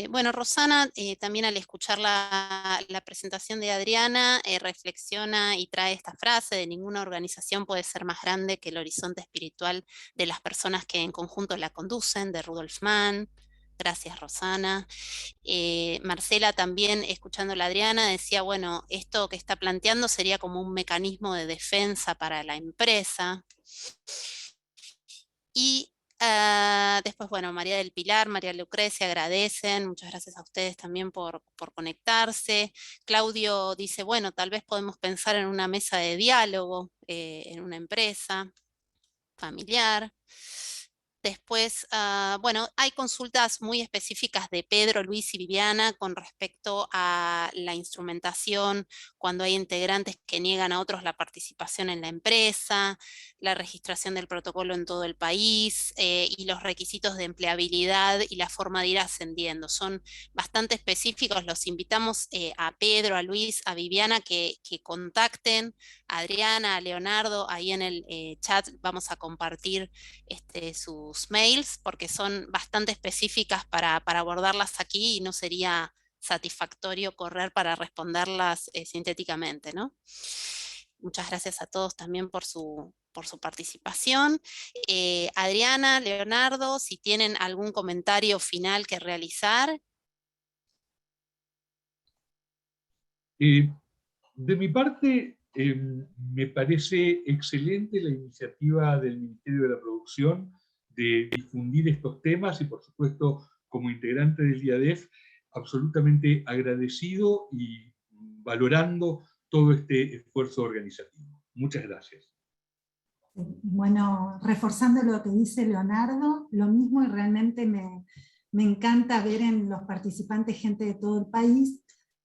Bueno, Rosana, también al escuchar la presentación de Adriana, reflexiona y trae esta frase de ninguna organización puede ser más grande que el horizonte espiritual de las personas que en conjunto la conducen, de Rudolf Mann. Gracias, Rosana. Marcela también, escuchando a la Adriana, decía, bueno, esto que está planteando sería como un mecanismo de defensa para la empresa. Y después, bueno, María del Pilar, María Lucrecia agradecen, muchas gracias a ustedes también por conectarse. Claudio dice, bueno, tal vez podemos pensar en una mesa de diálogo en una empresa familiar. Después, bueno, hay consultas muy específicas de Pedro, Luis y Viviana con respecto a la instrumentación cuando hay integrantes que niegan a otros la participación en la empresa, la registración del protocolo en todo el país y los requisitos de empleabilidad y la forma de ir ascendiendo. Son bastante específicos. Los invitamos a Pedro, a Luis, a Viviana que contacten a Adriana, a Leonardo. Ahí en el chat vamos a compartir sus mails porque son bastante específicas para abordarlas aquí y no sería satisfactorio correr para responderlas sintéticamente, ¿no? Muchas gracias a todos también por su participación. Adriana, Leonardo, si tienen algún comentario final que realizar. De mi parte, me parece excelente la iniciativa del Ministerio de la Producción de difundir estos temas y, por supuesto, como integrante del IADEF, absolutamente agradecido y valorando todo este esfuerzo organizativo. Muchas gracias. Bueno, reforzando lo que dice Leonardo, lo mismo, y realmente me encanta ver en los participantes gente de todo el país,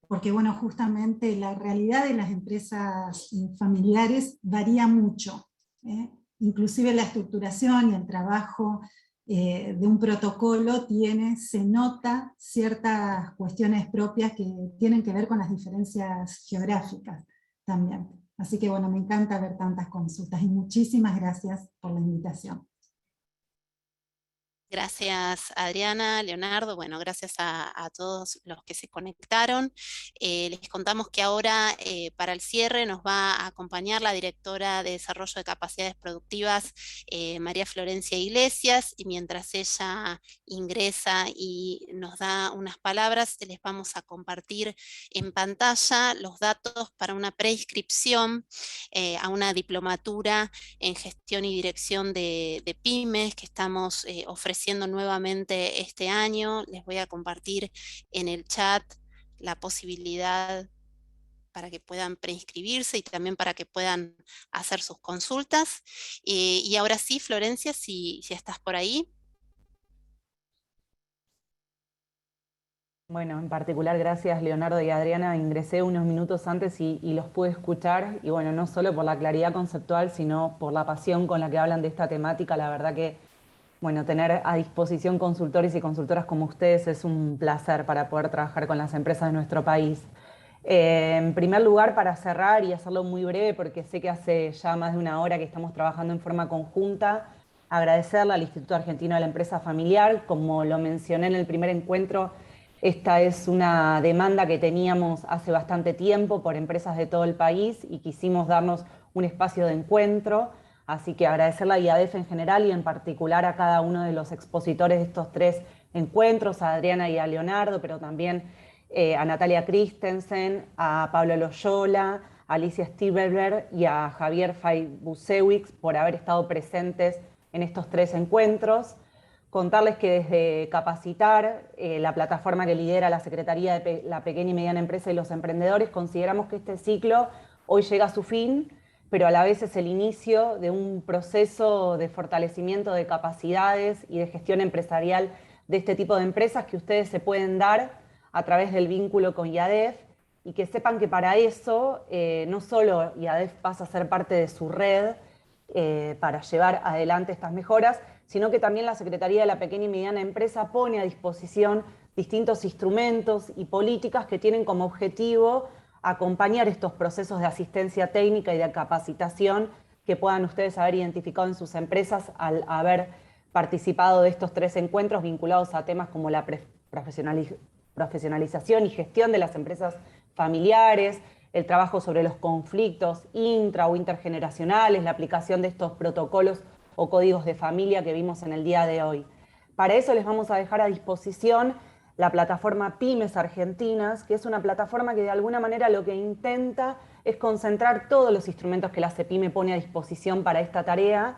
porque bueno, justamente la realidad de las empresas familiares varía mucho, ¿eh? Inclusive la estructuración y el trabajo de un protocolo se nota ciertas cuestiones propias que tienen que ver con las diferencias geográficas también. Así que bueno, me encanta ver tantas consultas y muchísimas gracias por la invitación. Gracias Adriana, Leonardo, bueno, gracias a todos los que se conectaron. Les contamos que ahora para el cierre nos va a acompañar la directora de Desarrollo de Capacidades Productivas, María Florencia Iglesias, y mientras ella ingresa y nos da unas palabras, les vamos a compartir en pantalla los datos para una preinscripción a una diplomatura en gestión y dirección de pymes que estamos ofreciendo nuevamente este año. Les voy a compartir en el chat la posibilidad para que puedan preinscribirse y también para que puedan hacer sus consultas. Y ahora sí, Florencia, si estás por ahí. Bueno, en particular gracias Leonardo y Adriana, ingresé unos minutos antes y los pude escuchar, y bueno, no solo por la claridad conceptual, sino por la pasión con la que hablan de esta temática. La verdad que Bueno, tener a disposición consultores y consultoras como ustedes es un placer para poder trabajar con las empresas de nuestro país. En primer lugar, para cerrar y hacerlo muy breve, porque sé que hace ya más de una hora que estamos trabajando en forma conjunta, agradecerle al Instituto Argentino de la Empresa Familiar. Como lo mencioné en el primer encuentro, esta es una demanda que teníamos hace bastante tiempo por empresas de todo el país y quisimos darnos un espacio de encuentro. Así que agradecerle a IADEF en general y en particular a cada uno de los expositores de estos 3 encuentros, a Adriana y a Leonardo, pero también a Natalia Christensen, a Pablo Loyola, a Alicia Stiebler y a Javier Fay-Busewicz por haber estado presentes en estos 3 encuentros. Contarles que desde Capacitar, la plataforma que lidera la Secretaría de la Pequeña y Mediana Empresa y los Emprendedores, consideramos que este ciclo hoy llega a su fin, pero a la vez es el inicio de un proceso de fortalecimiento de capacidades y de gestión empresarial de este tipo de empresas que ustedes se pueden dar a través del vínculo con IADEF, y que sepan que para eso no solo IADEF pasa a ser parte de su red para llevar adelante estas mejoras, sino que también la Secretaría de la Pequeña y Mediana Empresa pone a disposición distintos instrumentos y políticas que tienen como objetivo acompañar estos procesos de asistencia técnica y de capacitación que puedan ustedes haber identificado en sus empresas al haber participado de estos 3 encuentros vinculados a temas como la profesionalización y gestión de las empresas familiares, el trabajo sobre los conflictos intra o intergeneracionales, la aplicación de estos protocolos o códigos de familia que vimos en el día de hoy. Para eso les vamos a dejar a disposición la plataforma Pymes Argentinas, que es una plataforma que de alguna manera lo que intenta es concentrar todos los instrumentos que la CEPYME pone a disposición para esta tarea.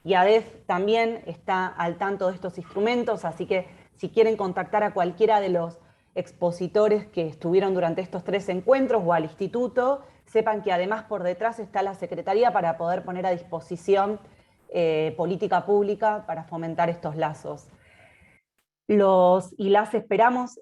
IADEF también está al tanto de estos instrumentos, así que si quieren contactar a cualquiera de los expositores que estuvieron durante estos 3 encuentros o al instituto, sepan que además por detrás está la Secretaría para poder poner a disposición política pública para fomentar estos lazos. Las esperemos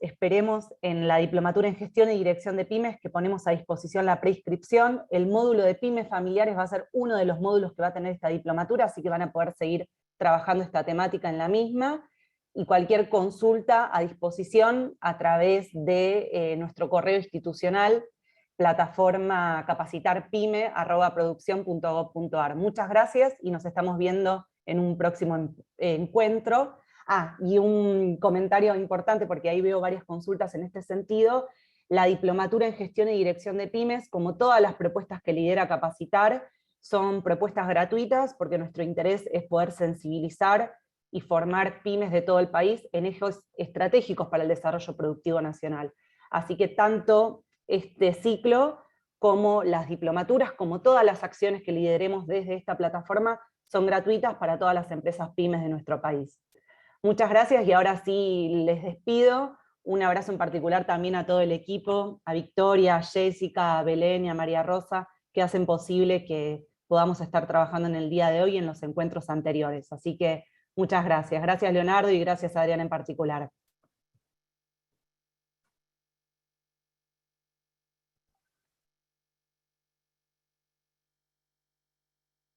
en la Diplomatura en Gestión y Dirección de Pymes, que ponemos a disposición la preinscripción. El módulo de Pymes Familiares va a ser uno de los módulos que va a tener esta diplomatura, así que van a poder seguir trabajando esta temática en la misma, y cualquier consulta a disposición a través de nuestro correo institucional, plataforma capacitarpyme@produccion.gov.ar. Muchas gracias y nos estamos viendo en un próximo encuentro. Y un comentario importante, porque ahí veo varias consultas en este sentido. La Diplomatura en Gestión y Dirección de Pymes, como todas las propuestas que lidera Capacitar, son propuestas gratuitas, porque nuestro interés es poder sensibilizar y formar pymes de todo el país en ejes estratégicos para el desarrollo productivo nacional. Así que tanto este ciclo como las diplomaturas, como todas las acciones que lideremos desde esta plataforma, son gratuitas para todas las empresas pymes de nuestro país. Muchas gracias y ahora sí les despido. Un abrazo en particular también a todo el equipo, a Victoria, a Jessica, a Belén y a María Rosa, que hacen posible que podamos estar trabajando en el día de hoy y en los encuentros anteriores. Así que muchas gracias. Gracias Leonardo y gracias Adriana en particular.